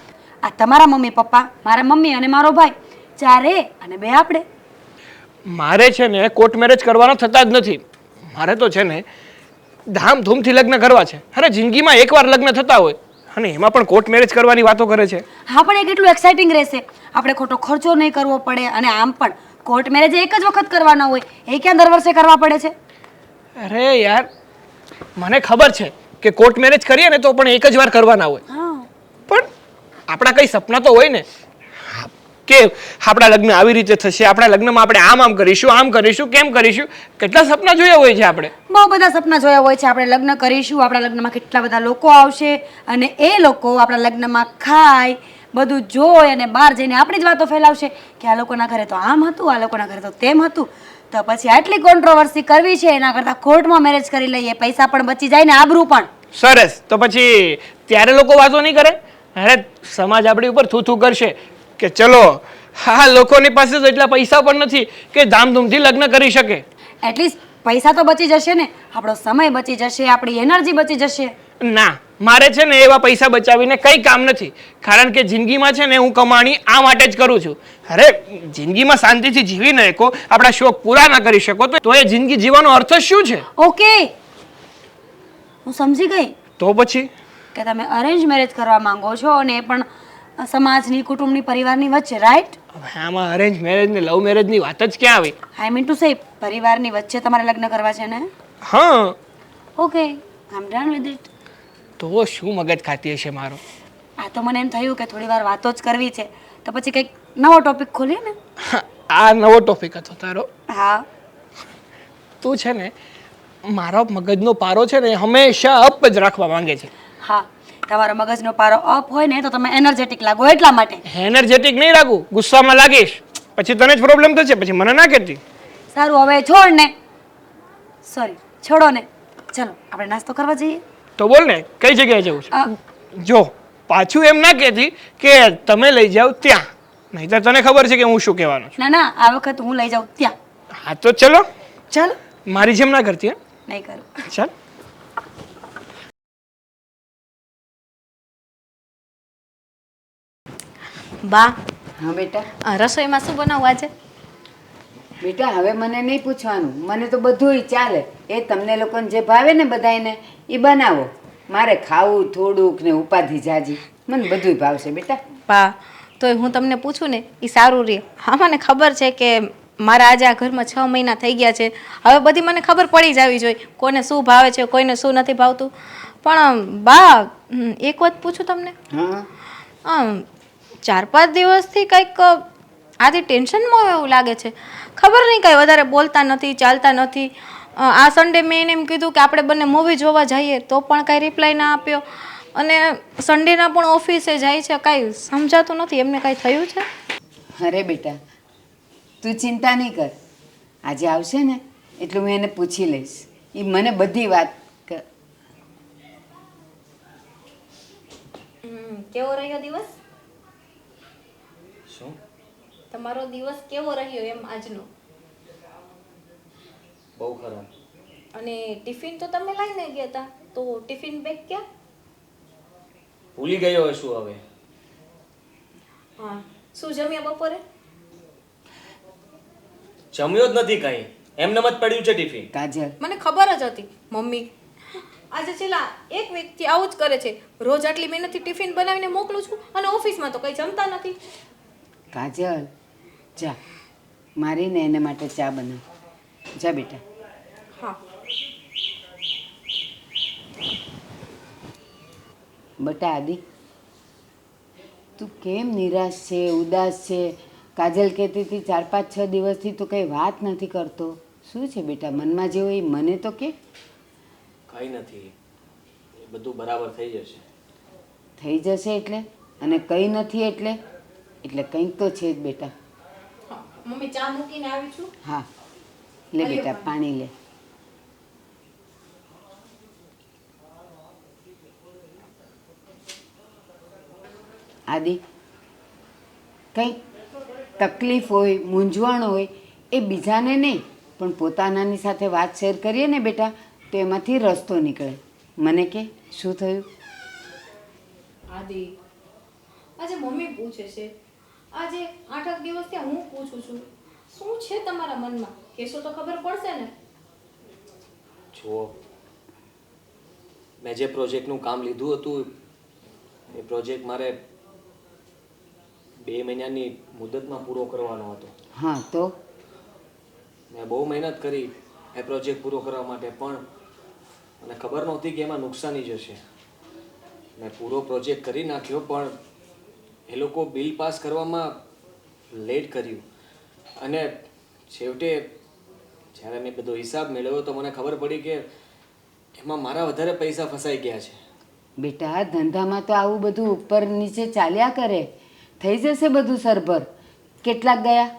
S5: આ તમારા મમ્મી પપ્પા, મારા મમ્મી અને મારો ભાઈ, 4 અને 2 આપણે.
S9: મારે છે ને કોર્ટ મેરેજ કરવાના થતા જ નથી. મારે તો છે ને ધામધૂમથી લગ્ન કરવા છે. અરે જિંદગીમાં એકવાર લગ્ન થતા હોય અને એમાં પણ કોર્ટ મેરેજ કરવાની વાતો કરે છે.
S5: હા, પણ એ કેટલું એક્સાઇટિંગ રહેશે. આપણે ખોટો ખર્ચો નહીં કરવો પડે, અને આમ પણ કોર્ટ મેરેજ એક જ વખત કરવાના હોય, એ ક્યાં દર વર્ષે કરવા પડે છે?
S9: અરે યાર, મને ખબર છે કે કોર્ટ મેરેજ કરીએ ને તો પણ એક જ વાર કરવાના હોય, પણ આપણા કઈ સપના તો હોય ને કે આપણા લગ્ન આવી રીતે થશે, આપણા લગ્નમાં આપણે આમ કરીશું, કેમ કરીશું. કેટલા સપના જોયા હોય છે આપણે.
S5: બહુ બધા સપના જોયા હોય છે. આપણે લગ્ન કરીશું, આપણા લગ્નમાં કેટલા બધા લોકો આવશે અને એ લોકો આપણા લગ્નમાં ખાય, બધું જોઈ અને બહાર જઈને આપણી જ વાતો ફેલાવશે કે આ લોકોના ઘરે તો આમ હતું, આ લોકોના ઘરે તો તેમ હતું. તો પછી આટલી કોન્ટ્રોવર્સી કરવી છે એના કરતાં કોર્ટમાં મેરેજ કરી લઈએ, પૈસા પણ બચી જાય ને આબરૂ પણ.
S9: સરસ. તો પછી ત્યારે લોકો વાતો નહીં કરે? અરે સમાજ આપણી ઉપર થૂથું કરશે કે ચલો હા લોકોની પાસે તો એટલા પૈસા પણ નથી કે ધામધૂમથી લગ્ન કરી શકે.
S5: એટલીસ્ટ પૈસા તો બચી જશે ને, આપણો સમય બચી જશે, આપણી એનર્જી બચી જશે.
S9: ના, મારે છે ને એવા પૈસા બચાવીને કંઈ કામ નથી. કારણ કે જિંદગીમાં છે ને હું કમાણી આ માટે જ કરું છું. અરે જિંદગીમાં શાંતિથી જીવી ન શકો, આપણા શોખ પૂરા ના કરી શકો તો એ જિંદગી જીવવાનો અર્થ જ શું છે?
S5: ઓકે, હું સમજી ગઈ
S9: તો પછી
S5: કે તમે અરેન્જ મેરેજ કરવા માંગો છો અને એ પણ સમાજની, કુટુંબની, પરિવારની વચ્ચે, રાઈટ?
S9: હવે આમાં અરેન્જ મેરેજ ને લવ મેરેજની વાત જ ક્યાં આવી?
S5: આઈ મીન ટુ સે પરિવારની વચ્ચે તમારે લગ્ન કરવા છે ને?
S9: હા.
S5: Okay, I am done with it.
S9: તો શું મગજ ખાતી હશે મારો?
S5: આ તો મને એમ થયું કે થોડી વાર વાતો જ કરવી છે, તો પછી કંઈક નવો ટોપિક ખોલીએ ને.
S9: આ નવો ટોપિક હતો તારો.
S5: હા.
S9: તું છે ને મારો મગજનો પારો છે ને હંમેશા અપ જ રાખવા માંગે છે.
S5: હા, તમારો મગજનો પારો અપ હોય ને તો તમે એનર્જેટિક લાગો એટલા માટે.
S9: એનર્જેટિક નહીં રાખું, ગુસ્સામાં લાગીશ પછી તને જ પ્રોબ્લેમ થશે, પછી મને ના કહેતી.
S5: સારું, હવે છોડ ને. સોરી, છોડો ને. ચલો આપણે નાસ્તો કરવા જઈએ.
S9: તો બોલ ને કઈ જગ્યાએ જવું છે? જો પાછું એમ ના કહેતી કે તમે લઈ જાઓ ત્યાં, નહીં તો તને ખબર છે કે હું શું કહેવાનો છું.
S5: ના ના, આ વખત હું લઈ જાઉં ત્યાં.
S9: હા તો ચલો.
S5: ચાલો.
S9: મારી જેમ ના કરતી.
S5: નહીં કરું.
S9: ચાલ.
S4: બા,
S7: હા બેટા.
S4: રસોઈમાં શું બનાવવું આજે?
S7: બેટા હવે મને નહીં પૂછવાનું, મને તો બધુંય ચાલે. એ તમને લોકોને જે ભાવે ને બધાયને એ બનાવો. મારે ખાવું થોડુંક ને ઉપાધિ જાજી, મને બધુંય ભાવશે બેટા.
S4: બા, તોય હું તમને પૂછું ને એ સારું રહે. હા, મને ખબર છે કે મારા આજે આ ઘરમાં 6 મહિના થઈ ગયા છે. હવે બધી મને ખબર પડી જવી જોઈએ કોને શું ભાવે છે, કોઈને શું નથી ભાવતું. પણ બા, એક વાત પૂછું તમને?
S7: હા.
S4: 4-5 દિવસથી કંઈક આથી ટેન્શનમાં એવું લાગે છે. ખબર નહીં, કાંઈ વધારે બોલતા નથી, ચાલતા નથી. આ સન્ડે મેં એને એમ કીધું કે આપણે બંને મૂવી જોવા જઈએ તો પણ કાંઈ રિપ્લાય ના આપ્યો. અને સન્ડેના પણ ઓફિસે જાય છે, કાંઈ સમજાતું નથી. એમને કાંઈ થયું છે?
S7: અરે બેટા તું ચિંતા નહીં કર, આજે આવશે ને એટલું હું એને પૂછી લઈશ. એ મને બધી વાત
S4: કેવો રહ્યો દિવસ?
S6: શું?
S4: તમારો દિવસ કેવો રહ્યો એમ આજનો?
S6: બહુ ખરાબ.
S4: અને ટિફિન તો તમે લઈને ગયા હતા, તો ટિફિન બેગ ક્યાં?
S6: ભૂલી ગયો હશું હવે.
S4: હા, શું જમ્યા બપોરે?
S6: જમ્યો જ નથી કાંઈ, એમનેમ જ પડ્યું છે ટિફિન.
S7: કાજલ,
S4: મને ખબર જ હતી. મમ્મી આજે છેલ્લા એક વીકથી આવું જ કરે છે. રોજ આટલી મહેનતથી ટિફિન બનાવીને મોકલું છું અને ઓફિસમાં તો કંઈ જમતા નથી.
S7: કાજલ જા મારીને એને માટે ચા બનાવ. જા બેટા.
S4: હા.
S7: બટા આદિ, તું કેમ નિરાશ છે, ઉદાસ છે? કાજલ કહેતી હતી 4-5-6 દિવસથી તું કંઈ વાત નથી કરતો. શું છે બેટા મનમાં જે હોય એ મને તો કે.
S6: કાંઈ નથી, એ બધું બરાબર થઈ જશે.
S7: થઈ જશે એટલે? અને કંઈ નથી એટલે? એટલે કંઈક તો છે જ બેટા.
S4: મમ્મી ચા મૂકીને આવી છું.
S7: હા લે બેટા પાણી લે. આદિ, કંઈ તકલીફ હોય, મૂંઝવણ હોય એ બીજાને નહીં પણ પોતાનાની સાથે વાત શેર કરીએ ને બેટા તો એમાંથી રસ્તો નીકળે. મને કે શું થયું?
S4: આદિ, આજે મમ્મી પૂછે છે. આજે 8 દિવસ ત્યાં હું પૂછું છું શું છે તમારા મનમાં? કેશો તો ખબર પડશે ને.
S6: જુઓ, મેં જે પ્રોજેક્ટનું કામ લીધું હતું એ પ્રોજેક્ટ મારે 2 મહિનાની મુદતમાં પૂરો કરવાનો હતો.
S7: હા તો
S6: મેં બહુ મહેનત કરી એ પ્રોજેક્ટ પૂરો કરવા માટે, પણ મને ખબર નહોતી કે એમાં નુકસાની જશે. મેં પૂરો પ્રોજેક્ટ કરી નાખ્યો, પણ એ લોકો બિલ પાસ કરવામાં લેટ કર્યું. અને છેવટે જ્યારે મેં બધો હિસાબ મેળવ્યો તો મને ખબર પડી કે એમાં મારા વધારે પૈસા ફસાઈ ગયા છે.
S7: બેટા ધંધામાં તો આવું બધું ઉપર નીચે ચાલ્યા કરે. થઈ જશે બધું સરભર. કેટલાક ગયા?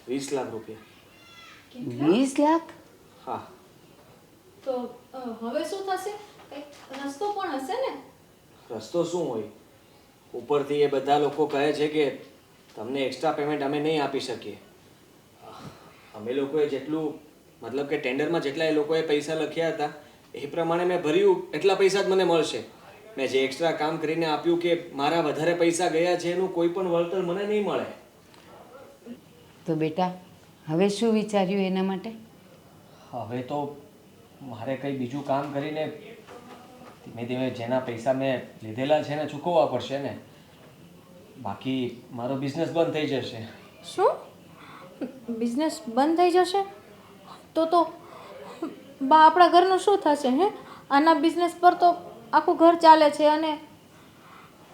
S6: 20 લાખ રૂપિયા.
S7: 20 લાખ?
S6: હા.
S4: તો હવે શું થશે? કંઈક રસ્તો પણ હશે ને?
S6: રસ્તો શું હોય? ઉપરથી એ બધા લોકો કહે છે કે તમને એક્સ્ટ્રા પેમેન્ટ અમે નહીં આપી શકીએ. અમે લોકોએ જેટલું મતલબ કે ટેન્ડરમાં જેટલા એ લોકોએ પૈસા લખ્યા હતા એ પ્રમાણે મેં ભર્યું એટલા પૈસા જ મને મળશે. મેં જે એક્સ્ટ્રા કામ કરીને આપ્યું કે મારા વધારે પૈસા ગયા છે એનું કોઈ પણ વળતર મને નહીં મળે.
S7: તો બેટા હવે શું વિચાર્યું એના માટે?
S6: હવે તો મારે કંઈ બીજું કામ કરીને ધીમે ધીમે જેના પૈસા મેં લીધેલા છે ને ચૂકવવા પડશે ને. બાકી મારો બિઝનેસ બંધ થઈ જશે.
S4: શું? બિઝનેસ બંધ થઈ જશે? તો બા આપણા ઘરનું શું થશે? હે, આના બિઝનેસ પર તો આખું ઘર ચાલે છે અને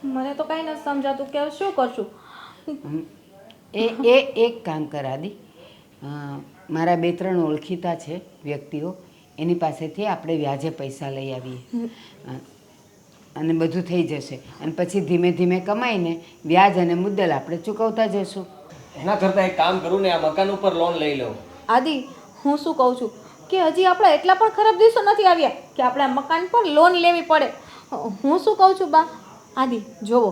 S4: મને તો કાંઈ નથી સમજાતું કે હવે શું કરશું.
S7: એક કામ કર આદિ, મારા 2-3 ઓળખીતા છે વ્યક્તિઓ, એની પાસેથી આપણે વ્યાજે પૈસા લઈ આવીએ અને બધું થઈ જશે. અને પછી ધીમે ધીમે કમાઈને વ્યાજ અને મુદ્દલ આપણે ચૂકવતા જશું.
S6: એના કરતાં એક કામ કરું ને, આ મકાન ઉપર લોન લઈ લઉં.
S4: આદિ, હું શું કહું છું કે હજી આપણા એટલા પણ ખરાબ દિવસો નથી આવ્યા કે આપણે આ મકાન પર લોન લેવી પડે. હું શું કહું છું બા, આદિ જોવો,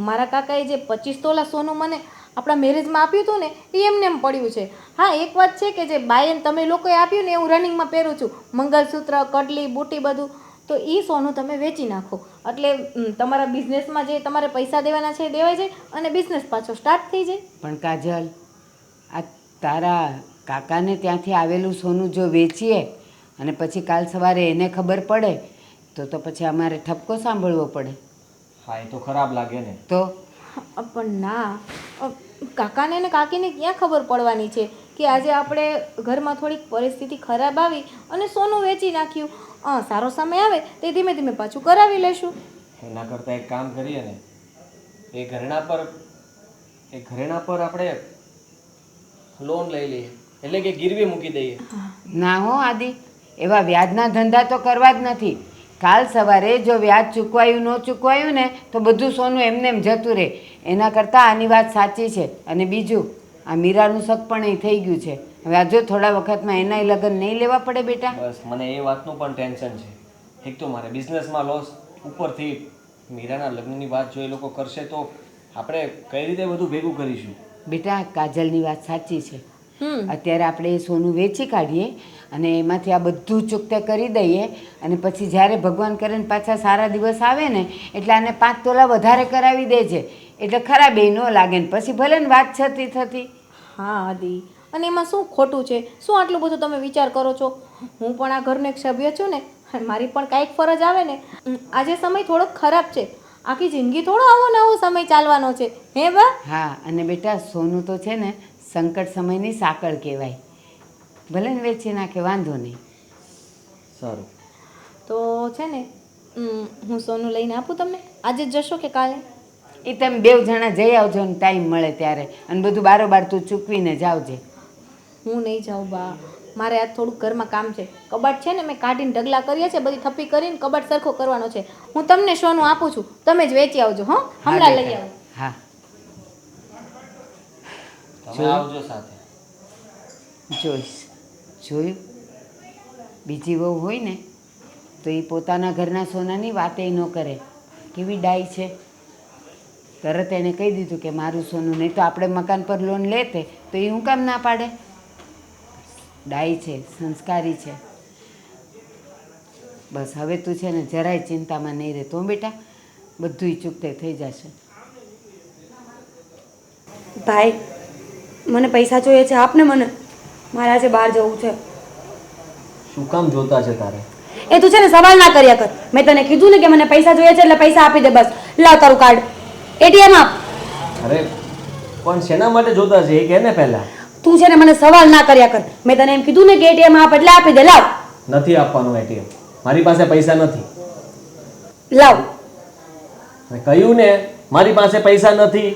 S4: મારા કાકાએ જે 25 તોલા સોનું મને આપણા મેરેજમાં આપ્યું હતું ને એ એમને એમ પડ્યું છે. હા, એક વાત છે કે જે બાયન તમે લોકોએ આપ્યું ને એ હું રનિંગમાં પહેરું છું, મંગલસૂત્ર, કડલી, બુટી બધું. તો એ સોનું તમે વેચી નાખો એટલે તમારા બિઝનેસમાં જે તમારે પૈસા દેવાના છે એ દેવાઈ જાય અને બિઝનેસ પાછો સ્ટાર્ટ થઈ જાય.
S7: પણ કાજલ, આ તારા કાકાને ત્યાંથી આવેલું સોનું જો વેચીએ અને પછી કાલ સવારે એને ખબર પડે તો પછી અમારે ઠપકો સાંભળવો પડે.
S6: હા, એ તો ખરાબ લાગે ને.
S7: તો
S4: પણ ના, કાકાને ને કાકીને ક્યાં ખબર પડવાની છે કે આજે આપણે ઘરમાં થોડીક પરિસ્થિતિ ખરાબ આવી અને સોનું વેચી નાખ્યું. સારો સમય આવે તે ધીમે ધીમે પાછું કરાવી લેશું.
S6: એના કરતાં એક કામ કરીએ ને, એ ઘરેણા પર આપણે લોન લઈ લઈએ, એટલે કે ગીરવે મૂકી દઈએ.
S7: ના હો આદિ, એવા વ્યાજના ધંધા તો કરવા જ નથી. કાલ સવારે જો વ્યાજ ચૂકવાયું ન ચૂકવાયું ને તો બધું સોનું એમને એમ જતું રહે. એના કરતાં આની વાત સાચી છે. અને બીજું, આ મીરાનું શક પણ અહીં થઈ ગયું છે. હવે આ જો થોડા વખતમાં એનાય લગ્ન નહીં લેવા પડે બેટા.
S6: બસ મને એ વાતનું પણ ટેન્શન છે. એક તો મારે બિઝનેસમાં લોસ, ઉપરથી મીરાના લગ્નની વાત જો એ લોકો કરશે તો આપણે કઈ રીતે બધું ભેગું કરીશું?
S7: બેટા કાજલની વાત સાચી છે. અત્યારે આપણે એ સોનું વેચી કાઢીએ અને એમાંથી આ બધું ચૂકતે કરી દઈએ અને પછી જ્યારે ભગવાન કરે ને પાછા સારા દિવસ આવે ને એટલે આને 5 તોલા વધારે કરાવી દેજે એટલે ખરાબ એ ન લાગે ને પછી ભલે ને વાત થતી.
S4: હા આદિ, અને એમાં શું ખોટું છે? શું આટલું બધું તમે વિચાર કરો છો? હું પણ આ ઘરનો એક સભ્ય છું ને, મારી પણ કાંઈક ફરજ આવે ને. આજે સમય થોડોક ખરાબ છે, આખી જિંદગી થોડો આવો ને આવો સમય ચાલવાનો છે. હે બા?
S7: હા, અને બેટા સોનું તો છે ને સંકટ સમયની સાંકળ કહેવાય. ભલે ને વેચી નાખે, વાંધો નહીં.
S6: સારું,
S4: તો છે ને હું સોનું લઈને આપું તમને? આજે જ જશો કે કાલે?
S7: એ તમે 2 જણા જઈ આવજો ને ટાઈમ મળે ત્યારે, અને બધું બારોબાર તું ચૂકવીને જાવજે.
S4: હું નહીં જાઉં બા, મારે આજ થોડુંક ઘરમાં કામ છે. કબાટ છે ને મેં કાઢીને ઢગલા કર્યા છે, બધી થપ્પી કરીને કબાટ સરખો કરવાનો છે. હું તમને સોનું આપું છું, તમે જ વેચી આવજો. હો, હમણાં લઈ આવો.
S7: હા,
S6: તમે આવજો સાથે.
S7: જોઈશ. જોયું, બીજી વહુ હોય ને તો એ પોતાના ઘરના સોનાની વાતે ન કરે. કેવી ડાઈ છે. તરત એણે કહી દીધું કે મારું સોનું, નહીં તો આપણે મકાન પર લોન લેતે તો એ હું કામ ના પાડે. ડાઈ છે, સંસ્કારી છે. બસ હવે તું છે ને જરાય ચિંતામાં નહીં રહે તો બેટા, બધું ચૂકતે થઈ જશે.
S5: ભાઈ, મને પૈસા જોઈએ છે, આપને મને. મારે આજે બહાર જવું છે.
S6: શું કામ જોતા છે તારે?
S5: એ તું છે ને સવાલ ના કર્યા કર. મેં તને કીધું ને કે મને પૈસા જોઈએ છે એટલે પૈસા આપી દે. બસ લાવ તારું કાર્ડ, એટીએમ આપ.
S6: અરે પણ શેના માટે જોતા છે એ કે ને પહેલા.
S5: તું છે ને મને સવાલ ના કર્યા કર. મેં તને એમ કીધું ને કે એટીએમ આપ એટલે આપી દે. લાવ.
S10: નથી આપવાનું એટીએમ. મારી પાસે પૈસા નથી.
S5: લાવ.
S10: મેં કહ્યું ને મારી પાસે પૈસા નથી.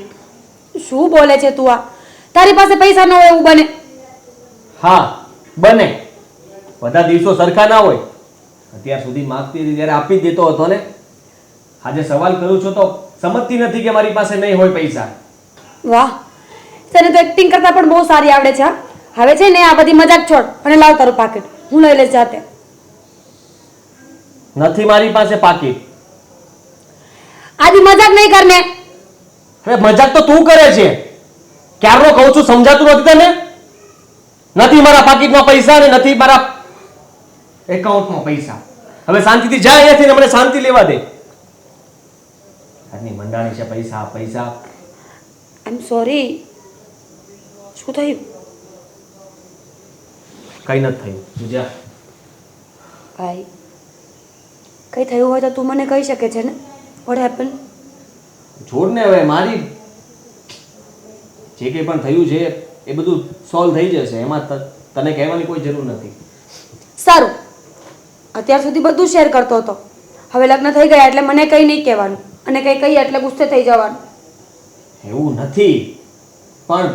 S5: શું બોલે છે તું આ? તારી પાસે પૈસા ન હોય એવું બને?
S10: હા બને. બધા દિવસો સરખા ના હોય. અત્યાર સુધી માંગતી હતી ત્યારે આપી જ દેતો હતો ને. આજે સવાલ કરું છું તો સમજતી નથી કે મારી પાસે નહીં હોય પૈસા.
S5: વાહ, તને તો એક્ટિંગ કરતા પણ બહુ સારી આવડે છે. હા, હવે છે ને આ બધી મજાક છોડ અને લાવ તારું પાકીટ. હું લઈ લઈશ જાતે.
S10: નથી મારી પાસે પાકીટ.
S5: આજી મજાક નહીં કરને.
S10: હવે મજાક તો તું કરે છે. ક્યારનો કહું છું, સમજાતું નથી તને? નથી મારા પાકીટમાં પૈસા ને નથી મારા એકાઉન્ટમાં પૈસા. હવે શાંતિથી જા અહીંયાથી ને મને શાંતિ લેવા દે. આજની મંડાણી છે પૈસા પૈસા.
S5: આઈ એમ સોરી. શું થયું?
S10: કઈ નથી થયું. તું જા.
S5: ભાઈ, કઈ થયું હોય તો તું મને કહી શકે છે ને. What happen?
S10: છોડ ને હવે. મારી જે કંઈ પણ થયું છે એ બધું સોલ્વ થઈ જશે. એમાં તને કહેવાની કોઈ જરૂર નથી.
S5: સારું, અત્યાર સુધી બધું શેર કરતો હતો. હવે લગ્ન થઈ ગયા એટલે મને કંઈ નહીં કહેવાનું અને કંઈ કહીએ એટલે ગુસ્સે થઈ જવાનું.
S10: એવું નથી, પણ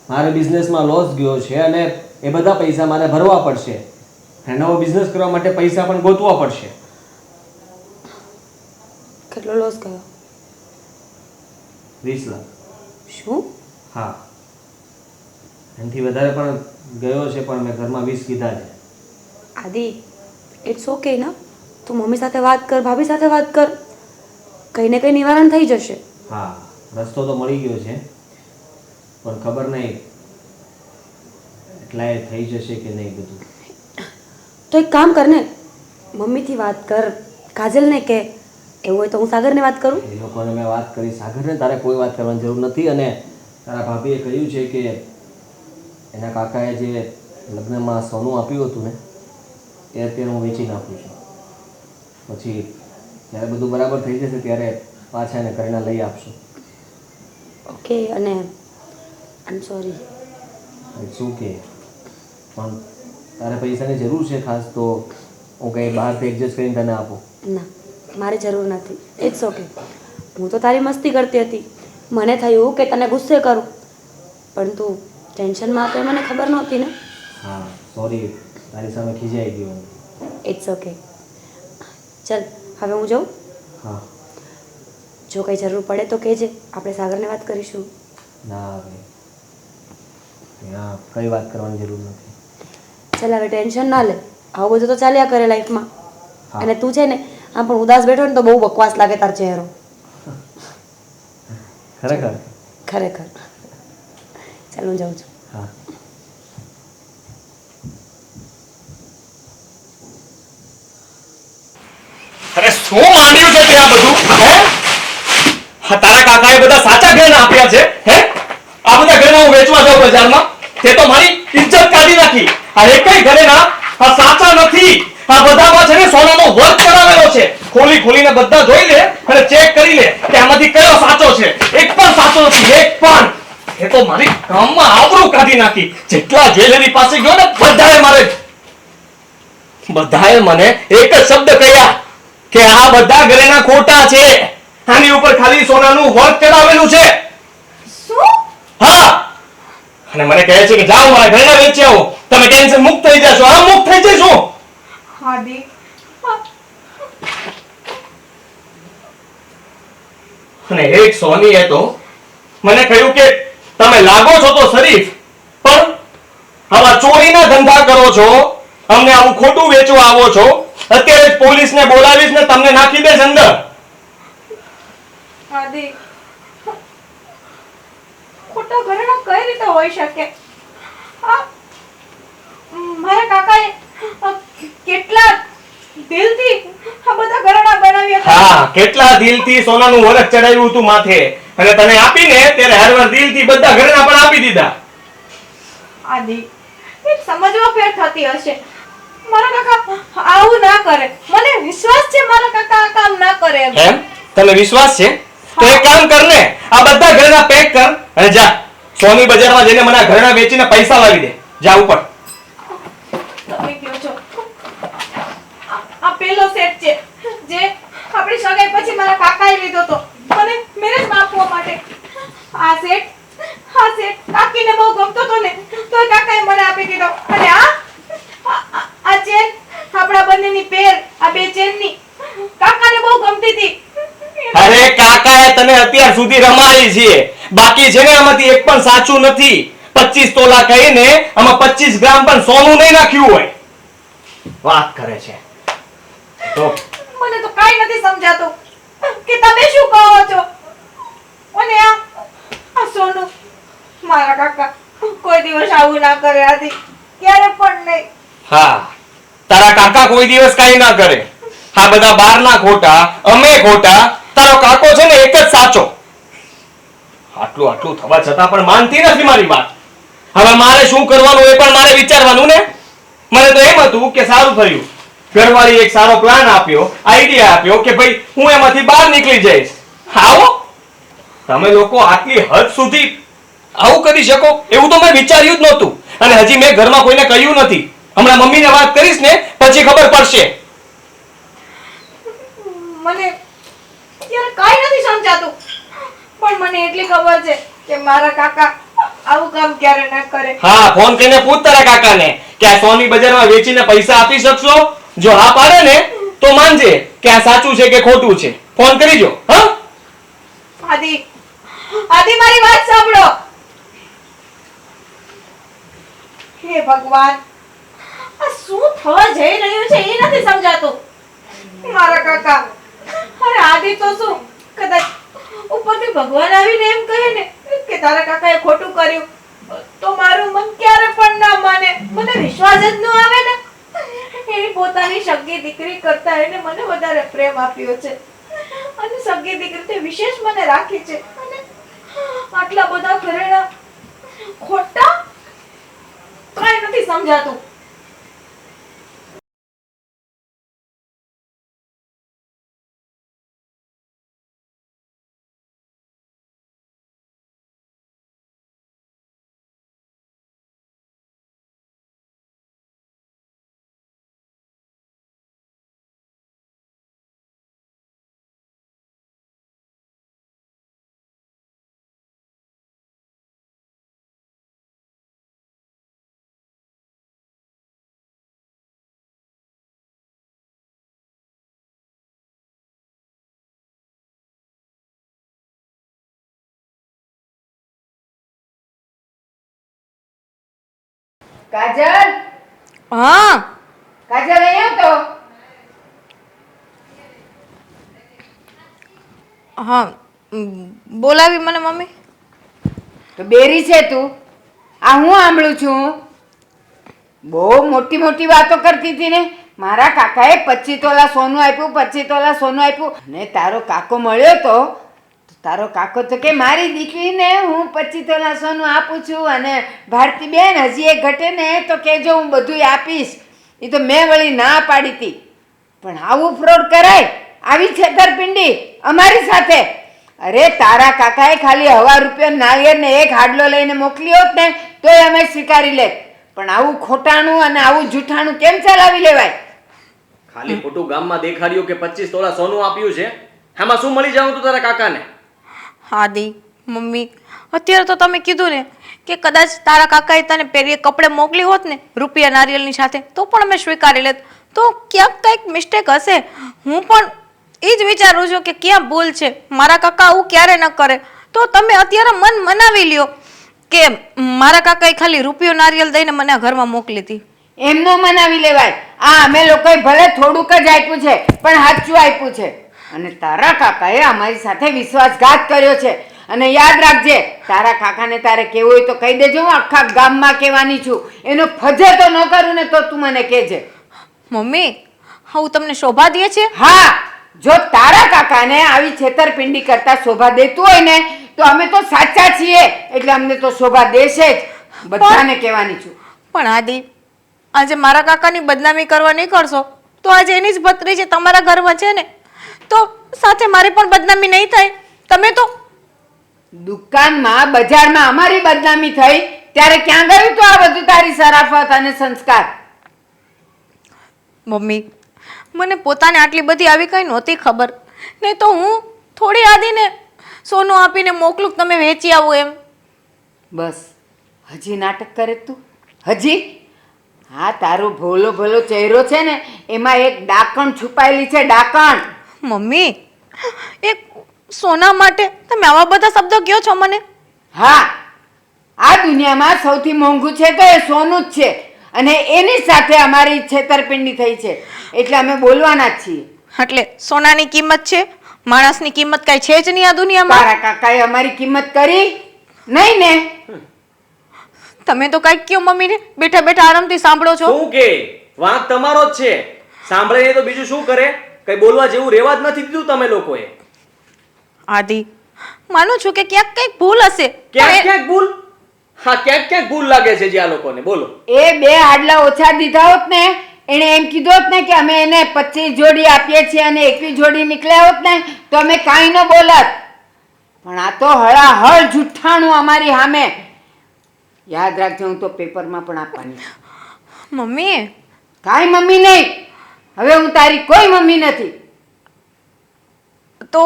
S10: મારે બિઝનેસમાં લોસ ગયો છે અને એ બધા પૈસા મારે ભરવા પડશે. અને નવો બિઝનેસ કરવા માટે પૈસા પણ ગોતવા પડશે.
S5: કેટલો લોસ ગયો?
S10: 20 લાખ.
S5: શું?
S10: હા, એનાથી વધારે પણ ગયો છે, પણ મેં ઘરમાં 20 કીધા છે.
S5: આદિ, ઇટ્સ ઓકે ના. તું મમ્મી સાથે વાત કર, ભાભી સાથે વાત કર. કંઈ ને કંઈ નિવારણ થઈ જશે.
S10: હા, રસ્તો તો મળી ગયો છે, પણ ખબર નહીં એટલાય થઈ જશે કે નહીં બધું.
S5: તો એક કામ કર ને, મમ્મીથી વાત કર, કાજલને કે. એવું હોય તો હું સાગરને વાત કરું.
S10: એ લોકોને મેં વાત કરી. સાગરને તારે કોઈ વાત કરવાની જરૂર નથી. અને તારા ભાભીએ કહ્યું છે કે એના કાકાએ જે લગ્નમાં સોનું આપ્યું હતું ને એ અત્યારે હું વેચી નાખું છું. પછી જ્યારે બધું બરાબર થઈ જશે ત્યારે પાછા એને કરીને લઈ આપશું.
S5: ઓકે. અને આઈ એમ સોરી.
S10: શું કે પણ તારે પૈસાની જરૂર છે ખાસ, તો હું કંઈ બહારથી એડજસ્ટ કરીને તને આપું.
S5: ના, મારી જરૂર નથી. It's okay. હું તો તારી મસ્તી કરતી હતી. મને થયું કે તને ગુસ્સે કરું, પણ તું ટેન્શનમાં હતો એ મને ખબર નહોતી ને.
S10: હા સોરી, તારી સામે ખીજાઈ ગયો.
S5: It's okay. ચલ હવે હું જાઉં.
S10: હા.
S5: જો કંઈ જરૂર પડે તો કહેજે, આપણે સાગરને વાત કરીશું.
S10: ના હવે ત્યાં કઈ વાત કરવાની જરૂર નથી.
S5: ચાલ હવે ટેન્શન ના લે. આવું બધું તો ચાલ્યા કરે લાઈફમાં.
S10: હા.
S5: અને તું છે ને આમ પણ ઉદાસ બેઠો ને તો બહુ બકવાસ લાગે તાર ચહેરો.
S10: ખરેખર.
S5: ખરેખર. ચાલ હું જાઉં છું.
S10: હા.
S6: અરે શું માંડ્યું છે ત્યાં બધું? હે? હા, તારા કાકાએ બધા સાચા ઘરેણા આપ્યા છે. હે? આ બધા ઘરેણા હું વેચવા જાઉં બજારમાં, તે તો મારી ઇજ્જત કાઢી નાખી. આ એકય ઘરેણા આ સાચા નથી. આ બધામાં છે ને સોનાનો વર્ક કરાવેલો છે. ખોલી ખોલીને બધા જોઈ લે અને ચેક કરી લે કે આમાંથી કયો સાચો છે. એક પણ સાચો નથી, એક પણ. એ તો મારી ગામમાં આબરૂ કાઢી નાખી. જેટલા જ્વેલરી પાસે ગયો ને બધાએ મને એક જ શબ્દ કહ્યા કે આ બધા ઘરેણા ખોટા છે. આની ઉપર ખાલી સોનાનું વર્ક ચડાવેલું છે.
S4: શું?
S6: હા, અને મને કહે છે કે જાઓ મારા ઘરેણા વેચી આવો, તમે ટેન્શન મુક્ત થઈ જશો. આમ મુક્ત થઈ જશો.
S4: હાદી,
S6: અને એક સોનીએ તો મને કહ્યું કે તમે લાગો છો તો શરીફ, પણ આવા ચોરીના ધંધા કરો છો, અમને આવું ખોટું વેચવા આવો છો. અત્યારે જ પોલીસને બોલાવીશ ને તમને નાખી દેશ અંદર.
S4: હાદી, ખોટા ઘરેણા કઈ રીતે હોઈ શકે? મારા કાકાએ કેટલા દિલથી આ બધા ઘરેણા બનાવ્યા હતા.
S6: હા, કેટલા દિલથી સોનાનું વરખ ચડાવ્યું હતું માથે, અને તને આપીને ત્યારે હરવાર દિલથી બધા ઘરેણા પણ આપી દીધા.
S4: આદિ, એક સમજવા ફેર થતી હશે. મારા કાકા આવું ના કરે. મને વિશ્વાસ છે મારા કાકા આ કામ ના કરે એમ.
S6: એમ તને વિશ્વાસ છે? તો એક કામ કર ને, આ બધા ઘરેણા પેક કર અને જા સોની બજારમાં જઈને મને આ ઘરેણા વેચીને પૈસા લાવી દે. જા ઉપર.
S4: તમે કહો છો પહેલો સેટ છે જે આપણી સગાઈ પછી મારા કાકાએ લીધો હતો મને મેરેજમાં આપવા માટે. આ સેટ કાકીને બહુ ગમતો હતો ને તો કાકાએ મને આપી દીધો. અને આ ચેન આપણા બંનેની પેર, આ બે ચેનની કાકાને બહુ ગમતી હતી.
S6: અરે કાકાએ તને અત્યાર સુધી રમાડી છે, બાકી છે ને આમાંથી એક પણ સાચું નથી. 25 તોલા કહીને આમાં 25 ગ્રામ પણ સોનું નહીં નાખ્યું હોય. વાત કરે છે તો
S4: મને તો કાઈ નથી સમજાતું કે તમે શું કહો છો. અને આ સોનું મારા કાકા કોઈ દિવસ આવું ના કરે આથી, ક્યારે પણ નહીં.
S6: હા, તારા કાકા કોઈ દિવસ કાઈ ના કરે. આ બધા બહારના ખોટા, અમે ખોટા, તારો કાકો છે ને એક જ સાચો. આટલું થવા છતાં પણ માનતી નથી મારી વાત. હવે મારે શું કરવાનું એ પણ મારે વિચારવાનું ને. મને તો એમ હતું કે સારું થયું ઘરવાળી એક સારો પ્લાન આપ્યો, આઈડિયા આપ્યો કે ભાઈ હું એમાંથી બહાર નીકળી જઈશ. આવો તમે લોકો આટલી હદ સુધી આવું કરી શકો એવું તો મેં વિચાર્યું જ નહોતું. અને હજી મેં ઘરમાં કોઈને કહ્યું નથી. હમણાં મમ્મીને વાત કરીશ ને પછી ખબર પડશે.
S4: મને યાર કાઈ નથી સમજાતું, પણ મને એટલી ખબર છે કે મારા કાકા આવું કામ ક્યારે ન કરે.
S6: હા, ફોન કરીને પૂછ તારા કાકાને કે આ સોની બજારમાં વેચીને પૈસા આપી શકશો. જો હા પાડે ને તો માનજે કે આ સાચું છે કે ખોટું છે. ફોન કરી જો. હા
S4: આદિ મારી વાત સાંભળો. હે ભગવાન, આ શું થવા જઈ રહ્યું છે એ નથી સમજાતું. મારા કાકા અરે આદિ તો શું કદાચ ઉપરથી ભગવાન આવીને એમ કહે ને કે તારા કાકાએ ખોટું કર્યું તો મારું મન ક્યારે પણ ના માને. મને વિશ્વાસ જ ન આવે ને. એની પોતાની સગી દીકરી કરતા એને મને વધારે પ્રેમ આપ્યો છે અને સગી દીકરીથી વિશેષ મને રાખી છે. અને આટલા બધા ઘરેણા ખોટા કાઈ નથી સમજાતું.
S7: કાજલ,
S4: હા
S7: કાજલ અહીંયા તો
S4: હા બોલાવી મને મમ્મી.
S7: તો બેરી છે તું? આ હું સાંભળું છું. બહુ મોટી મોટી વાતો કરતી હતી ને. મારા કાકાએ 25 તોલા સોનું આપ્યું, 25 તોલા સોનું આપ્યું. અને તારો કાકો મળ્યો તો તારો કાકો તો કે મારી દીકરીને હું 25 તોલા સોનું આપું છું અને ભારતી બેન હજી એક ઘટે ને તો કહેજો હું બધું આપીશ. એ તો મેં વળી ના પાડી હતી. પણ આવું ફ્રોડ કરાય? આવી છેતરપિંડી અમારી સાથે? અરે તારા કાકાએ ખાલી ₹1,000 નાળિયેરને એક હાડલો લઈને મોકલી હોત ને તોય અમે સ્વીકારી લેત. પણ આવું ખોટાનું અને આવું જૂઠાણું કેમ ચલાવી લેવાય?
S10: ખાલી ખોટું ગામમાં દેખાડ્યું કે 25 તોલા સોનું આપ્યું છે, આમાં શું મળી જવું તું તારા કાકાને?
S4: આદિ મમ્મી, અત્યારે તો તમે કીધું ને કે કદાચ તારા કાકાએ તને પહેરીએ કપડે મોકલી હોત ને રૂપિયા નારિયેલની સાથે તો પણ અમે સ્વીકારી લેત. તો ક્યાંક કંઈક મિસ્ટેક હશે. હું પણ એ જ વિચારું છું કે ક્યાં ભૂલ છે. મારા કાકા આવું ક્યારે ન કરે. તો તમે અત્યારે મન મનાવી લ્યો કે મારા કાકાએ ખાલી રૂપિયો નારિયેલ દઈને મને આ ઘરમાં મોકલી હતી.
S7: એમનો મનાવી લેવાય. આ અમે લોકોએ ભલે થોડુંક જ આપ્યું છે પણ સાચું આપ્યું છે. અને તારા કાકાએ અમારી સાથે વિશ્વાસઘાત કર્યો છે. અને યાદ રાખજે, તારા કાકાને તારે કહેવું હોય તો કહી દેજો, હું આખા ગામમાં કહેવાની છું. એનો ફજે તો ન કરું ને તો તું મને કહેજે.
S4: મમ્મી, હું તમને શોભા દે છે?
S7: હા, જો તારા કાકાને આવી છેતરપિંડી કરતા શોભા દેતું હોય ને તો અમે તો સાચા છીએ એટલે અમને તો શોભા દેશે જ. બધાને કહેવાની છું.
S4: પણ આદિ, આજે મારા કાકાની બદનામી કરવા નહીં કરશો તો આજે એની જ ભત્રી છે તમારા ઘરમાં છે ને તો સાથે મારી પણ બદનામી નહીં થાય. તમે તો
S7: દુકાનમાં બજારમાં અમારી બદનામી થઈ ત્યારે ક્યાં ગયું તો આ બધું તારી શરાફત અને સંસ્કાર?
S4: મમ્મી, મને પોતાને આટલી બધી આવી કંઈ નહોતી ખબર, નહીં તો હું થોડી આદિને સોનું આપીને મોકલું કે તમે વેચી આવો એમ.
S7: બસ હજી નાટક કરે તું? હજી? હા, તારો ભોલો ભોલો ચહેરો છે ને એમાં એક ડાકણ છુપાયેલી છે, ડાકણ.
S4: મમ્મી, એક સોના માટે તમે આવા બધા શબ્દો કહો છો મને?
S7: હા, આ દુનિયામાં સૌથી મોંઘું છે તો એ સોનું જ છે, અને એની સાથે અમારી છેતરપિંડી થઈ છે, એટલે અમે બોલવાના જ છીએ.
S4: એટલે સોનાની કિંમત છે, માણસની કિંમત કાંઈ છે જ નહીં આ દુનિયામાં.
S7: તારા કાકાએ અમારી કિંમત કરી નહીં ને?
S4: તમે તો કાંઈક કયો મમ્મીને, બેઠા બેઠા આરામથી સાંભળો છો.
S6: શું કે વાંક તમારો જ છે, સાંભળે તો બીજું શું કરે? કઈ બોલવા જેવું રહેવા જ નથી દીધું તમે લોકોએ.
S4: આદિ, માનું છું કે ક્યાંક કંઈક ભૂલ હશે.
S6: ક્યાંક ક્યાંક ભૂલ? હા, ક્યાંક ક્યાંક ભૂલ લાગે છે જે આ લોકોને. બોલો.
S7: એ 2 હાડલા ઓછા દીધા હોત ને, એણે એમ કીધું હોત ને કે અમે એને 25 જોડી આપીએ છીએ અને 21 જોડી નીકળ્યા હોત ને તો અમે કાંઈ ન બોલત. પણ આ તો હળાહળ જુઠ્ઠાણું અમારી સામે. યાદ રાખજો, હું તો પેપરમાં પણ આપવાની છું.
S4: મમ્મી,
S7: કાંઈ મમ્મી નહીં, હવે હું તારી કોઈ મમ્મી નથી.
S4: તો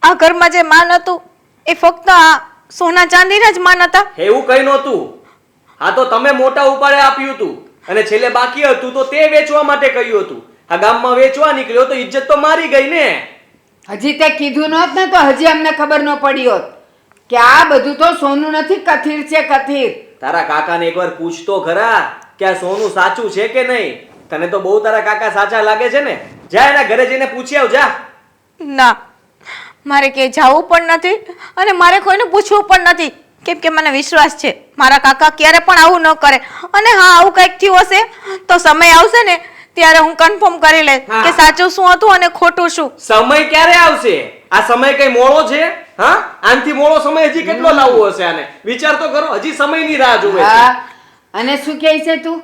S4: આ ઘરમાં જે માન હતું એ ફક્ત આ સોના ચાંદીના જ માન હતા?
S6: એવું કઈ નહોતું. આ તો તમે મોટા ઉપાડે આપ્યું હતું અને છેલ્લે બાકી હતું તો તે વેચવા માટે કહ્યું હતું. આ ગામમાં વેચવા નીકળ્યો તો ઇજ્જત તો મારી ગઈ ને.
S7: હજી તે કીધું નહોત ને તો હજી અમને ખબર ન પડી હોત કે આ બધું તો સોનું નથી, કથીર છે, કથીર.
S6: તારા કાકાને એકવાર પૂછતો ખરા કે આ સોનું સાચું છે કે નહીં. તને તો બહુ તારા કાકા સાચા લાગે છે ને. જા એના ઘરે જઈને પૂછી આવ, જા.
S4: ના, મારે કે જવું પણ નથી અને મારે કોઈને પૂછવું પણ નથી, કેમ કે મને વિશ્વાસ છે મારા કાકા ક્યારે પણ આવું ન કરે. અને હા, આવું કંઈક થયું હશે તો સમય આવશે ને ત્યારે હું કન્ફર્મ કરી લઈશ કે સાચું શું હતું અને ખોટું શું.
S6: સમય ક્યારે આવશે? આ સમય કઈ મોડો છે? હા, આનથી મોડો સમય હજી કેટલો લાવવો હશે આને? વિચાર તો કરો, હજી સમયની રાહ જોવે છે.
S7: હા, અને શું કહે છે તું?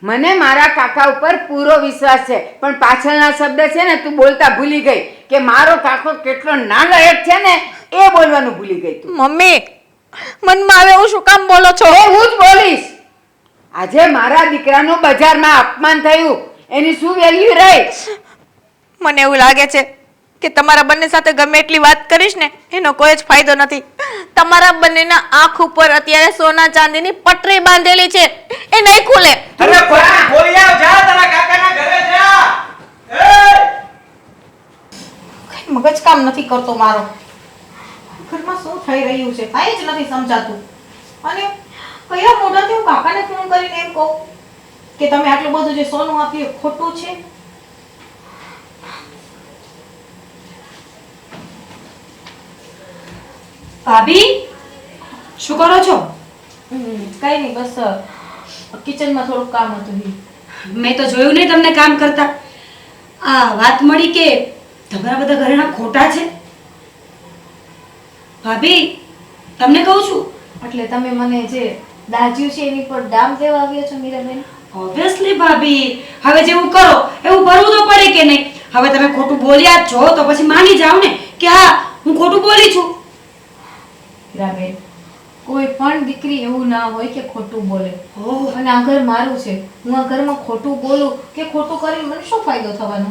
S7: મને મારા કાકા ઉપર પૂરો વિશ્વાસ છે, પણ પાછળના શબ્દ છે ને તું બોલતા ભૂલી ગઈ કે મારો કાકો કેટલો નાલાયક છે ને એ બોલવાનું ભૂલી ગઈ તું.
S4: મમ્મી, મનમાં આવે એવું શું કામ બોલો છો?
S7: એ હું જ બોલીશ. આજે મારા દીકરાનું બજારમાં અપમાન થયું, એની શું વેલ્યુ રહી?
S4: મને એવું લાગે છે કે તમારા બંને સાથે ગમે એટલી વાત કરીશ ને એનો કોઈ જ ફાયદો નથી. તમારા બંનેના આંખ ઉપર અત્યારે સોના ચાંદીની પટરી બાંધેલી છે, એ નહીં ખુલે.
S6: અરે પટરી ખોલી આવ, જા તારા કાકાના ઘરે જા.
S4: કઈ મગજ કામ નથી કરતો મારો. ઘરમાં શું થઈ રહ્યું છે કાંઈ જ નથી સમજાતું. અને કયા મોઢાથી હું કાકાને ફોન કરીને એમ કહું કે તમે આટલું બધું જે સોનું આપ્યું એ ખોટું છે?
S5: ભાભી, શું કરો છો?
S4: કઈ નહીં, બસ કિચનમાં થોડું કામ હતું.
S5: મેં તો જોયું નહીં તમને કામ કરતા. આ વાત મળી કે તમારા બધા ઘરેણા ખોટા છે. ભાભી, તમને કહું છું,
S4: એટલે તમે મને જે દાજ્યું છે એની પર દામ દેવા આવ્યા છો મીરાબેન?
S5: ઓબ્વિયસલી ભાભી, હવે જેવું કરો એવું ભરવું તો પડે કે નહીં. હવે તમે ખોટું બોલ્યા જ છો તો પછી માની જાઓ ને કે હા હું ખોટું બોલી છું.
S4: મીરાબેન, કોઈ પણ દીકરી એવું ના હોય કે ખોટું બોલે.
S5: ઓહ,
S4: અને આ ઘર મારું છે, હું આ ઘરમાં ખોટું બોલું કે ખોટું કરીને મને શું ફાયદો થવાનો?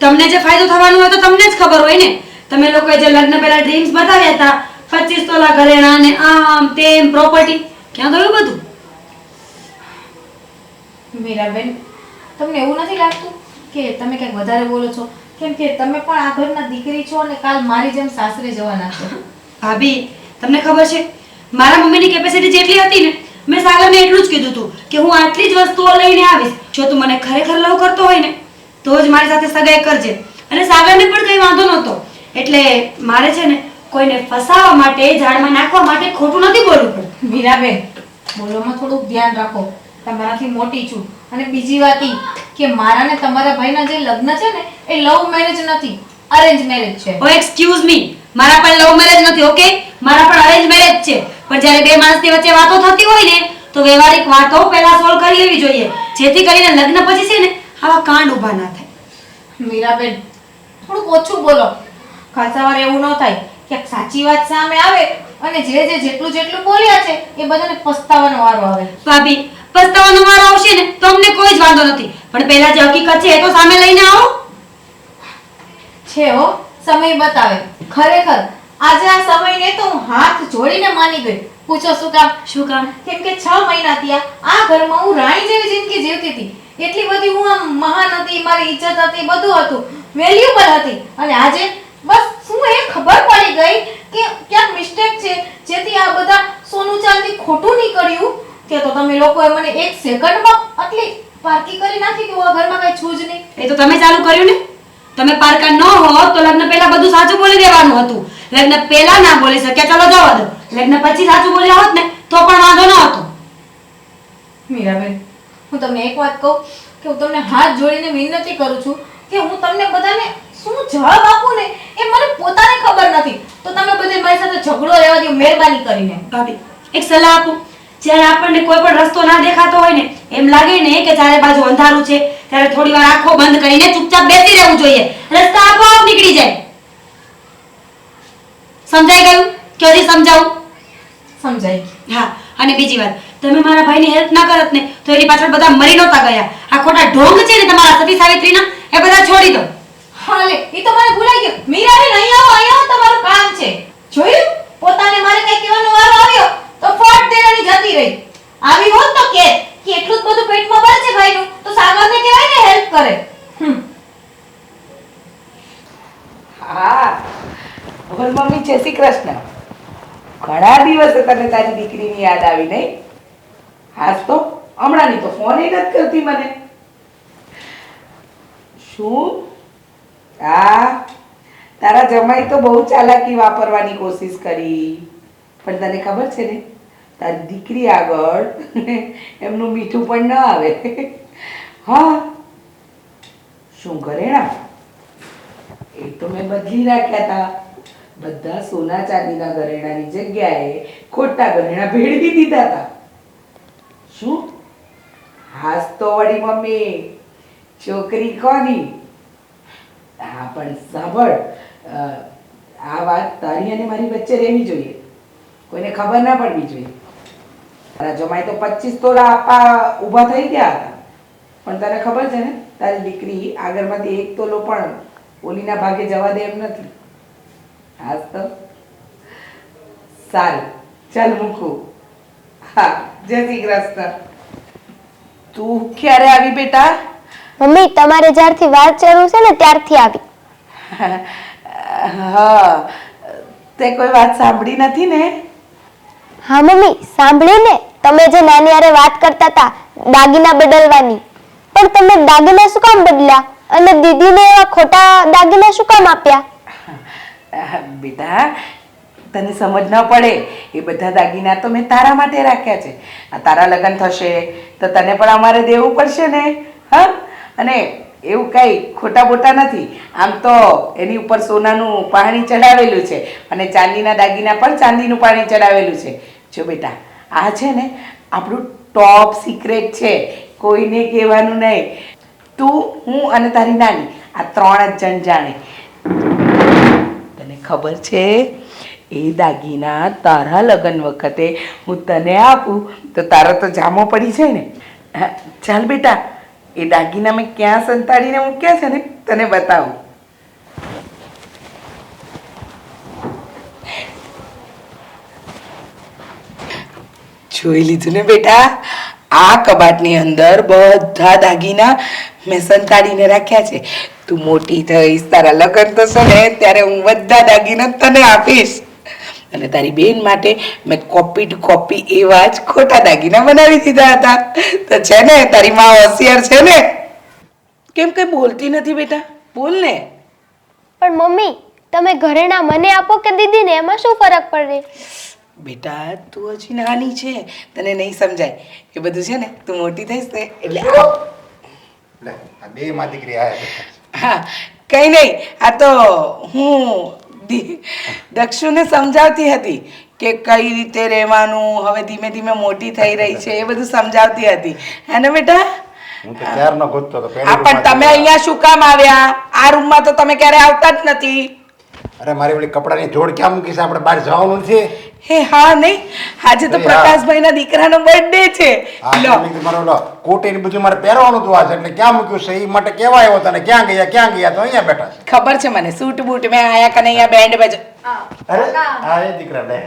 S5: તમને જે ફાયદો થવાનો હોય તો તમને જ ખબર હોય ને. તમે લોકોએ જે લગ્ન પહેલા ડ્રીમ્સ બતાવ્યા હતા, 25 તોલા ઘરેણા ને આમ તેમ પ્રોપર્ટી, ક્યાં ગયું બધું?
S4: મીરાબેન, તમને એવું નથી લાગતું કે તમે કંઈક વધારે બોલો છો? કેમ કે તમે પણ આ ઘરના દીકરી છો અને કાલ મારી જેમ સાસરે જવાના છો.
S5: ભાભી, તમને ખબર છે મારા મમ્મીની કેપેસિટી જેટલી હતી ને, મેં સાગરને એટલું જ કીધું હતું કે હું આટલી જ વસ્તુઓ લઈને આવીશ. જો તું મને ખરેખર લવ કરતો હોય ને તો જ મારી સાથે સગાઈ કરજે. અને સાગરને પણ કંઈ વાંધો નહોતો. એટલે મારે છે ને કોઈને ફસાવવા માટે, ઝાડમાં નાખવા માટે ખોટું નથી બોલવું પડતું.
S4: મીરાબેન, બોલવામાં થોડુંક ધ્યાન રાખો. તમારાથી મોટી છું. અને બીજી વાત ઈ કે મારા ને તમારા ભાઈના જે લગ્ન છે ને એ લવ મેરેજ નથી, અરેન્જ મેરેજ છે.
S5: ઓ એક્સક્યુઝ મી, મારા પણ લવ મેરેજ નથી, ઓકે? મારા પણ અરેન્જ મેરેજ છે. પણ જ્યારે બે માણસની વચ્ચે વાતો થતી હોય ને તો વ્યવહારિક વાતો પહેલા સોલ્વ કરી લેવી જોઈએ, જેથી કરીને લગ્ન પછી છે ને આવા કાંડ ઊભા ના થાય.
S4: મીરાબેન, થોડુંક ઓછું બોલો. ખાસા વાર એવું ન થાય કે સાચી વાત સામે આવે અને જેટલું બોલ્યા છે એ બધાને પસ્તાવાનો વારો આવે.
S5: ભાભી, પસ્તાવાનો વારો આવશે ને તો અમને કોઈ જ વાંધો નથી, પણ પહેલા જે હકીકત છે એ તો સામે લઈને આવો.
S4: છે હો, સમય બતાવે. ખરેખર આજે આ સમયને તો હું હાથ જોડીને માની ગઈ. પૂછો શું કામ?
S5: શું કામ?
S4: કેમ કે 6 મહિના થયા આ ઘરમાં હું રાણી જેવી જિંદગી જીવતી હતી. એટલી બધી હું આમ મહાન હતી, મારી ઇજ્જત હતી, બધું હતું, વેલ્યુબલ હતી. અને આજે બસ શું એ ખબર પડી ગઈ કે ક્યાંક મિસ્ટેક છે, જેથી આ બધા સોનું ચાંદી ખોટું નીકળ્યું. કે તો તમે લોકોએ મને 1 સેકન્ડમાં આટલી પારકી કરી નાખી કે હું આ ઘરમાં કઈ છું જ નહીં.
S5: એ તો તમે ચાલુ કર્યું ને. તમે પારકા ન હોત તો લગ્ન પહેલા બધું સાચું બોલી દેવાનું હતું. લગ્ન પહેલા ના બોલી શક્યા, ચાલો જવા દો. લગ્ન પછી સાચું બોલ્યા હોત ને તો પણ વાંધો ન હતો.
S4: મીરાબેન, હું તમને એક વાત કહું કે હું તમને હાથ જોડીને વિનંતી કરું છું કે હું તમને બધાને શું જવાબ આપું ને એ મને પોતાને ખબર નથી. તો તમે બધે મારી સાથે ઝઘડો રહેવા દો મહેરબાની કરીને.
S5: ભાભી, એક સલાહ આપું. જ્યારે આપણને કોઈ પણ રસ્તો ના દેખાતો હોય ને, એમ લાગે ને કે ચારે બાજુ અંધારું છે, ત્યારે થોડી વાર આંખો બંધ કરીને ચૂપચાપ બેસી રહેવું જોઈએ. રસ્તા આપોઆપ નીકળી જાય. સમજાઈ ગયું કે હજી સમજાવું?
S4: સમજાય?
S5: હા. અને બીજી વાત, તમે મારા ભાઈની હેલ્પ ના કરત ને તો એની પાછળ બધા મરી નહોતા ગયા. આ ખોટા ઢોંગ છે ને તમારા સતી સાવિત્રીના, એ બધા છોડી દો.
S4: હા લે, એ તો મને ભૂલાઈ ગયું. મીરાબેન, અહીંયા આવો, તમારું કામ છે. જોયું? પોતાને મારે કઈ કહેવાનો વારો આવ્યો તો ફોટ દેવાની જતી રહી. આવી હોત તો કે એટલું જ બધું પેટમાં બળે છે ભાઈનું તો સાગરને કહેવાય ને હેલ્પ કરે.
S1: હા બોલ મમ્મી, જય શ્રી કૃષ્ણ. ઘણા દિવસે તને તારી દીકરીની યાદ આવી નહીં? હાસ તો હમણાંની તો ફોન એ નથી કરતી મને. શું? હા, તારા જમાઈ તો બહુ ચાલાકી વાપરવાની કોશિશ કરી, પણ તને ખબર છે ને તારી દીકરી આગળ એમનું મીઠું પણ ન આવે. હા, શું ઘરેણા એ તો મેં બદલી રાખ્યા હતા. બધા સોના ચાંદીના ઘરેણાની જગ્યાએ ખોટા ઘરેણા ભેળવી દીધા હતા. શું? હાસ તો વળી મમ્મી, છોકરી કોની? હા પણ સાંભળ, આ વાત તારી અને મારી વચ્ચે રહેવી જોઈએ, કોઈને ખબર ના પડવી જોઈએ. તારા જમાઈ તો 25 તોલા આપવા ઊભા થઈ ગયા હતા, પણ તને ખબર છે ને તારી દીકરી આગળમાંથી 1 તોલો પણ ઓલીના ભાગે જવા દે એમ નથી. હાસ તો સારું, ચાલ મૂકું. હા, જય શ્રી કૃષ્ણ. તું ક્યારે આવી બેટા?
S2: મમ્મી, તમારે જ્યારથી વાત શરૂ છે ને ત્યારથી આવી.
S1: હા, તે કોઈ વાત સાંભળી નથી ને?
S2: હા મમ્મી, સાંભળી ને. તમે જે નાની હારે વાત કરતા હતા દાગીના બદલવાની, પણ તમે દાગીના શું કામ બદલ્યા અને દીદીને એવા ખોટા દાગીના શું કામ આપ્યા?
S1: બેટા, તને સમજ ન પડે, એ બધા દાગીના તો મેં તારા માટે રાખ્યા છે. આ તારા લગ્ન થશે તો તને પણ અમારે દેવું પડશે ને. હા, અને એવું કઈ ખોટા બોટા નથી. આમ તો એની ઉપર સોનાનું પાણી ચડાવેલું છે અને ચાંદીના દાગીના પણ ચાંદીનું પાણી ચડાવેલું છે. જો બેટા, આ છે ને આપણું ટોપ સિક્રેટ છે, કોઈને કહેવાનું નહીં. તું, હું અને તારી નાની, આ 3 જ જણ જાણે. તને ખબર છે એ દાગીના તારા લગ્ન વખતે હું તને આપું તો તારો તો જામો પડી જાય ને. ચાલ બેટા, એ દાગીના મેં ક્યાં સંતાડીને મૂક્યા છે ને તને બતાવું. જોઈ લીધું ને બેટા, આ કબાટની અંદર બધા દાગીના મેં સંતાડીને રાખ્યા છે. તું મોટી થઈશ, તારા લગ્ન થશે ને ત્યારે હું બધા દાગીના તને આપીશ. અને તારી બેન માટે મેં કોપી ટુ કોપી એવા જ ખોટા દાગીના બનાવી દીધા હતા. તો છે ને તારી માં હોશિયાર છે ને? કેમ કઈ બોલતી નથી બેટા? બોલ ને.
S2: પણ મમ્મી, તમે ઘરેણા મને આપો કે દીદીને, એમાં શું ફરક પડે?
S1: બેટા, તું હજી નાની છે, તને નહીં સમજાય. એ બધું છે ને તું મોટી થઈશ ને એટલે
S11: બે માં દીકરી આયા.
S1: હા, કઈ નહીં. આ તો હું દક્ષુને સમજાવતી હતી કે કઈ રીતે રહેવાનું, હવે ધીમે ધીમે મોટી થઈ રહી છે, એ બધું સમજાવતી હતી. હે ને બેટા?
S11: હું તો ક્યારનો ગોતતો હતો.
S1: હા, પણ તમે અહીંયા શું કામ આવ્યા? આ રૂમમાં તો તમે ક્યારે આવતા જ નથી.
S11: અરે મારી ઓલી કપડાની જોડ ક્યાં મૂકી છે? આપણે બહાર જવાનું નથી.
S1: હે હા નહીં, આજે તો
S11: હા.
S1: પ્રકાશભાઈના દીકરાનો બર્થડે છે.
S11: આ
S1: લો
S11: તમે મારો ઓલો કોટ ને બધું મારે પહેરવાનું હતું આજે, એટલે ક્યાં મૂક્યું છે એ માટે કેવા આવ્યો તને? ક્યાં ગયા? તો અહીંયા બેઠા છે.
S1: ખબર છે મને, સૂટ બૂટ મેં આયા કને અહીંયા બેન્ડ બજ
S11: અરે હા એ દીકરા લે.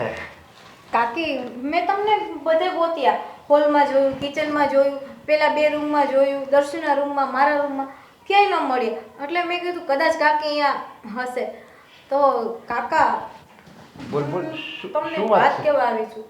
S4: કાકી મેં તમને બધે ગોત્યા, હોલમાં જોયું, કિચનમાં જોયું, પેલા 2 રૂમમાં જોયું, દર્શુના રૂમમાં, મારા રૂમમાં, ક્યાંય ન મળ્યા. એટલે મેં કીધું કદાચ કાકી અહીંયા હશે. તો કાકા
S11: બોલ બોલ
S4: તમને
S11: શું
S4: વાત
S11: વાત છે?
S4: કેવા આવી છું.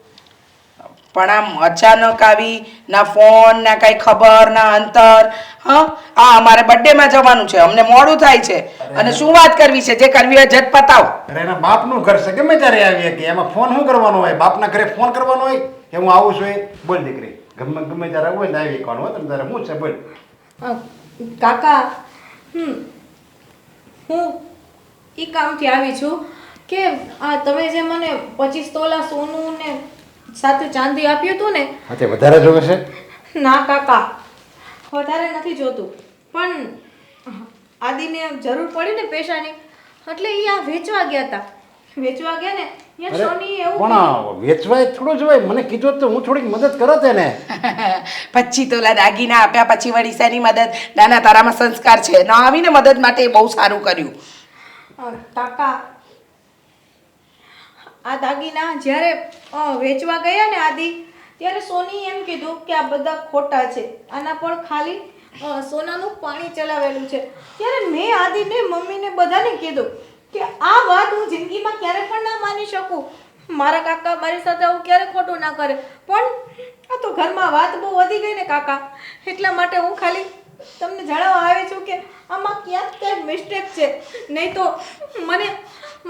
S1: પણ આમ અચાનક આવી, ના ફોન ના કઈ ખબર ના અંતર. હા આ અમારે બર્થડે માં જવાનું છે, અમને મોડું થાય છે અને શું વાત કરવી છે? જે કરવી હોય ઝટ પતાવ.
S11: અરે એના બાપનું ઘર છે, ગમે ત્યારે આવી કે એમાં ફોન શું કરવાનો હોય? બાપના ઘરે ફોન કરવાનો હોય કે હું આવું છું? એ બોલ દીકરી, ગમે ત્યારે આવું હોય ને આવી કોણ હોય તમે તારે શું છે બોલ.
S4: કાકા હું એ કામથી આવી છું કે આ તમે જે મને 25 તોલા સોનું ને સાથે ચાંદી આપ્યું હતું ને.
S11: હા તે વધારે જોવે છે?
S4: ના કાકા, વધારે નથી જોતું, પણ આદિને જરૂર પડી ને પૈસાની, એટલે એ આ વેચવા ગયા હતા. વેચવા ગયા ને ત્યાં સોની એવું
S11: પણ વેચવાય થોડું જ હોય. મને કીધું તો હું થોડીક મદદ કરત એને.
S1: 25 તોલા દાગીના આપ્યા પછી વળી શેની મદદ? નાના તારામાં સંસ્કાર છે, ના આવીને મદદ માટે એ બહુ સારું કર્યું.
S4: કાકા આ દાગીના જ્યારે વેચવા ગયા ને આદિ, ત્યારે સોની એમ કીધું કે આ બધા ખોટા છે, આના પર ખાલી સોનાનું પાણી ચલાવેલું છે. ત્યારે મેં આદિને, મમ્મીને બધાને કીધું કે આ વાત હું જિંદગીમાં ક્યારે પણ ના માની શકું. મારા કાકા મારી સાથે આવું ક્યારે ખોટું ના કરે. પણ આ તો ઘરમાં વાત બહુ વધી ગઈ ને કાકા, એટલા માટે હું ખાલી તમને જણાવવા આવી છું કે આમાં ક્યાંક મિસ્ટેક છે. નહીં તો મને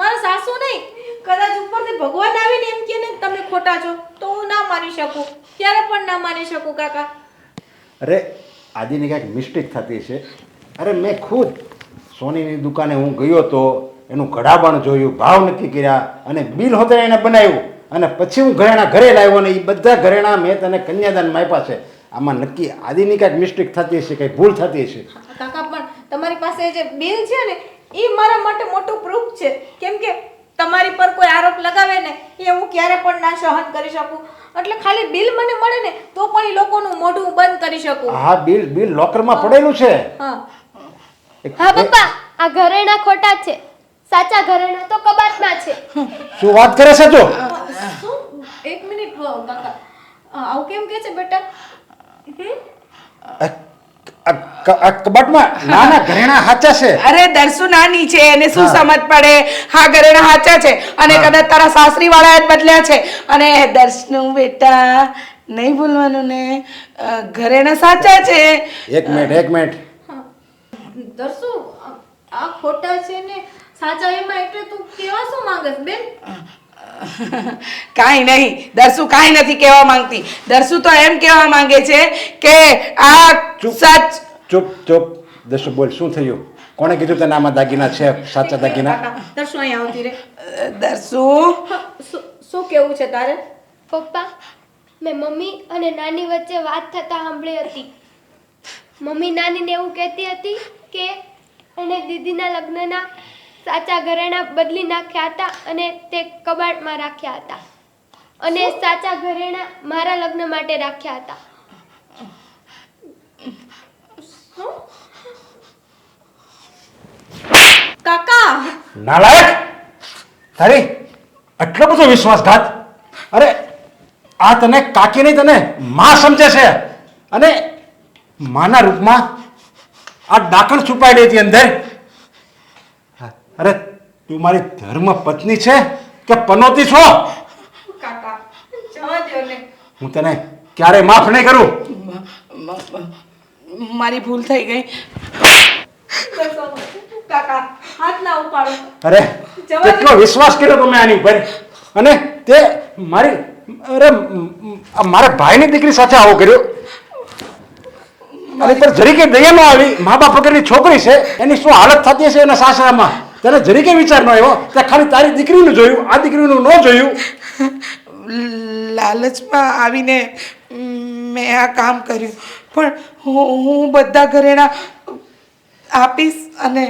S4: મારા સાસુ નહીં, કદાચ ઉપરથી ભગવાન આવીને એમ કહે ને તમે ખોટા છો તો હું ના માની શકું, ક્યારે પણ ના માની શકું કાકા.
S11: અરે આદિની કાંઈક મિસ્ટેક થતી છે. અરે મેં ખુદ સોનીની દુકાને હું ગયો તો એનું ઘડાબાણ જોયું, ભાવ નક્કી કર્યા અને બિલ હોતે એને બનાવ્યું અને પછી હું ઘરેણા ઘરે લાવ્યો ને એ બધા ઘરેણા મેં તને કન્યાદાનમાં આપ્યા છે. આમાં નક્કી આદિની કાંઈક મિસ્ટેક થતી હશે, કંઈ ભૂલ થતી હશે.
S4: કાકા પણ તમારી પાસે જે બિલ છે ને એ મારા માટે મોટું પ્રૂફ છે. કેમ કે તમારી પર કોઈ આરોપ લગાવે ને એ હું ક્યારે પણ ના સહન કરી શકું. એટલે ખાલી બિલ મને મળે ને તો પણ એ લોકોનું મોઢું બંધ કરી શકું.
S11: હા બિલ લોકરમાં પડેલું છે.
S4: હા
S2: હા પપ્પા, આ ઘરેણા ખોટા છે, સાચા ઘરેણા તો કબાટમાં છે.
S11: શું વાત કરે છે તું?
S4: શું? એક મિનિટ કાકા, આવું કેમ કે છે બેટા?
S11: આ કબાટમાં નાના ઘરેણા સાચા છે.
S1: અરે દરસુ નાની છે, એને શું સમજ પડે? હા ઘરેણા સાચા છે અને કદાચ તારા સાસરી વાળાએ જ બદલ્યા છે. અને દર્શનું બેટા નહીં ભૂલવાનું ને, ઘરેણા સાચા છે.
S11: એક મિનિટ
S4: દર્શુ આ ખોટા છે ને સાચા એમાં, એટલે તું કેવા શું માંગસ બેન?
S1: કાંઈ નહીં દરસુ, કાંઈ નથી કહેવા માંગતી. દરસુ તો એમ કહેવા માંગે છે કે આ સચ.
S11: ચૂપ દર્શુ બોલ, શું થયું? કોણે કીધું તને આમાં દાગીના છે, સાચા દાગીના?
S4: દર્શુ અહીંયા આવતી રે.
S1: દરસુ
S4: શું કેવું છે તારે?
S2: પપ્પા, મેં મમ્મી અને નાની વચ્ચે વાત થતા સાંભળી હતી. મમ્મી નાનીને એવું કહેતી હતી કે એને દીદીના લગ્નના સાચા ઘરેણા બદલી નાખ્યા હતા અને તે કબાટમાં રાખ્યા હતા અને સાચા ઘરેણા મારા લગ્ન માટે રાખ્યા હતા.
S4: કાકા
S11: નાલાયક! તારી આટલો બધો વિશ્વાસઘાત! અરે આ તને કાકી નહીં, તને માં સમજે છે અને માના રૂપમાં આ ડાકણ છુપાઈ હતી અંદર. અરે તું મારી ધર્મ પત્ની છે કે પનોતી છો?
S4: કાકા જવા દો ને.
S11: હું તને ક્યારે માફ નહીં કરું.
S1: મારી ભૂલ થઈ ગઈ.
S4: કાકા હાથ ના ઉપાડો.
S11: અરે કેટલો વિશ્વાસ કર્યો તમે આની ઉપર અને તે મારી મારા ભાઈની દીકરી સાથે આવો કર્યો. અને પર જરીકે દયા ન આવી. મા બાપ વગરની છોકરી છે, એની શું હાલત થતી હશે એના સાસરામાં, તને જરીકે વિચાર ન આવ્યો? તે ખાલી તારી દીકરીનું જોયું, આ દીકરીનું ન જોયું.
S1: લાલચમાં આવીને મેં આ કામ કર્યું, પણ હું બધા ઘરેણા આપીશ અને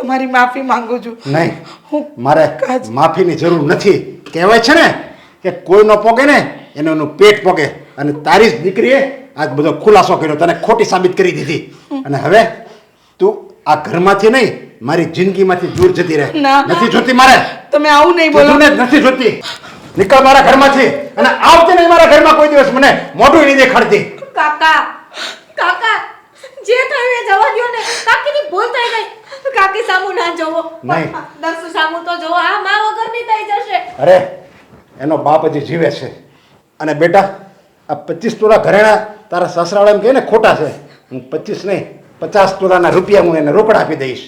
S1: તમારી માફી માંગુ છું.
S11: નહીં
S1: હું
S11: મારે માફીની જરૂર નથી. કહેવાય છે ને કે કોઈ ન પોગે ને એનું પેટ પોગે, અને તારી જ દીકરીએ આજ બધો ખુલાસો કર્યો, તને ખોટી સાબિત કરી દીધી. અને હવે તું આ ઘરમાંથી નહીં મારી જિંદગીમાંથી દૂર જતી રહે.
S1: ના.
S11: નથી જોતી મારે.
S1: તમે આવું નહીં બોલો.
S11: કીધું ને, નથી જોતી. નીકળ મારા ઘરમાંથી, અને આવતી નહીં મારા ઘરમાં કોઈ દિવસ. મને મોઢું નહીં દેખાડતી.
S4: કાકા કાકા જે થયું એ જવા દ્યો ને. કાકીની ભૂલ થઈ ગઈ. કાકી સામુ ના જોવો.
S11: નહીં.
S4: દર્શુ સામુ તો જોવો. આ મા વગરની થઈ જશે.
S11: અરે એનો બાપ હજી જીવે છે. અને બેટા, આ 25 તોલા ઘરેણા તારા સસરાવાળા એમ કહે ને ખોટા છે. હું 25 નહીં 50 તોલાના રૂપિયા હું એને રોકડા આપી દઈશ.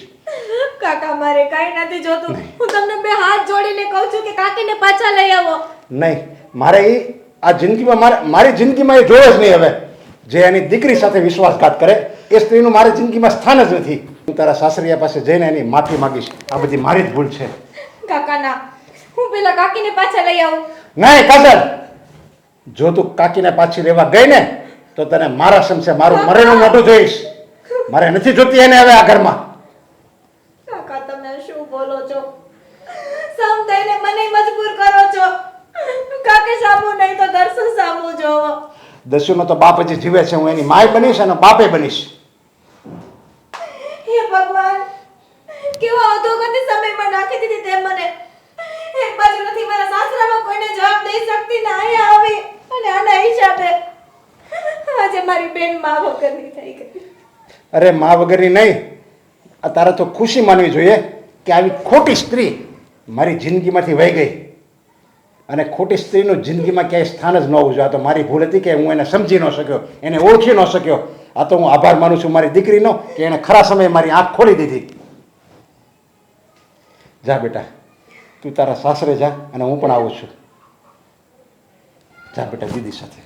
S4: કાકા મારે કઈ નથી જોતું. હું તમને બે હાથ જોડીને કહું છું કે કાકીને પાછા લઈ આવો.
S11: નહીં, મારે એ આ જિંદગીમાં મારી જિંદગીમાં એ જોયો જ નહીં. હવે જે એની દીકરી સાથે વિશ્વાસઘાત કરે એ સ્ત્રીનું મારી જિંદગીમાં સ્થાન જ નથી. હું તારા સાસરિયા પાસે જઈને એની માફી માંગીશ. આ બધી મારી જ ભૂલ છે.
S4: કાકા ના, હું પેલા કાકીને પાછા લઈ આવું.
S11: નહીં કાજલ, જો તું કાકીને પાછી લેવા ગઈ ને તો તને મારા સમશે મારું મરેલું મોઢું જોઈશ. મારે નથી જોતી એને હવે આ ઘરમાં.
S4: કાકા તમે શું બોલો છો? સમજાઈને મને મજબૂર કરો છો. કાકે સામુ નહીં તો દર્શન સામુ જોવો.
S11: દસ્યુનો તો બાપ હજી જીવે છે. હું એની માય બનીશ અને બાપે બનીશ.
S4: હે ભગવાન, કેવા અધોગતિ સમયમાં નાખી દીધી તે મને. એક બાજુ નથી મારા સાસરામાં કોઈને જવાબ દઈ શકતી ને અહીંયા આવી, અને આના હિસાબે આજે મારી બેન મા વગરની થઈ ગઈ.
S11: અરે મા વગરની નહીં, આ તારે તો ખુશી માનવી જોઈએ કે આવી ખોટી સ્ત્રી મારી જિંદગીમાંથી વહી ગઈ. અને ખોટી સ્ત્રીનું જિંદગીમાં ક્યાંય સ્થાન જ ન હોવું જોઈએ. આ તો મારી ભૂલ હતી કે હું એને સમજી ન શક્યો, એને ઓળખી ન શક્યો. આ તો હું આભાર માનું છું મારી દીકરીનો કે એને ખરા સમયે મારી આંખ ખોલી દીધી. જા બેટા, તું તારા સાસરે જા, અને હું પણ આવું છું. જા બેટા દીદી સાથે.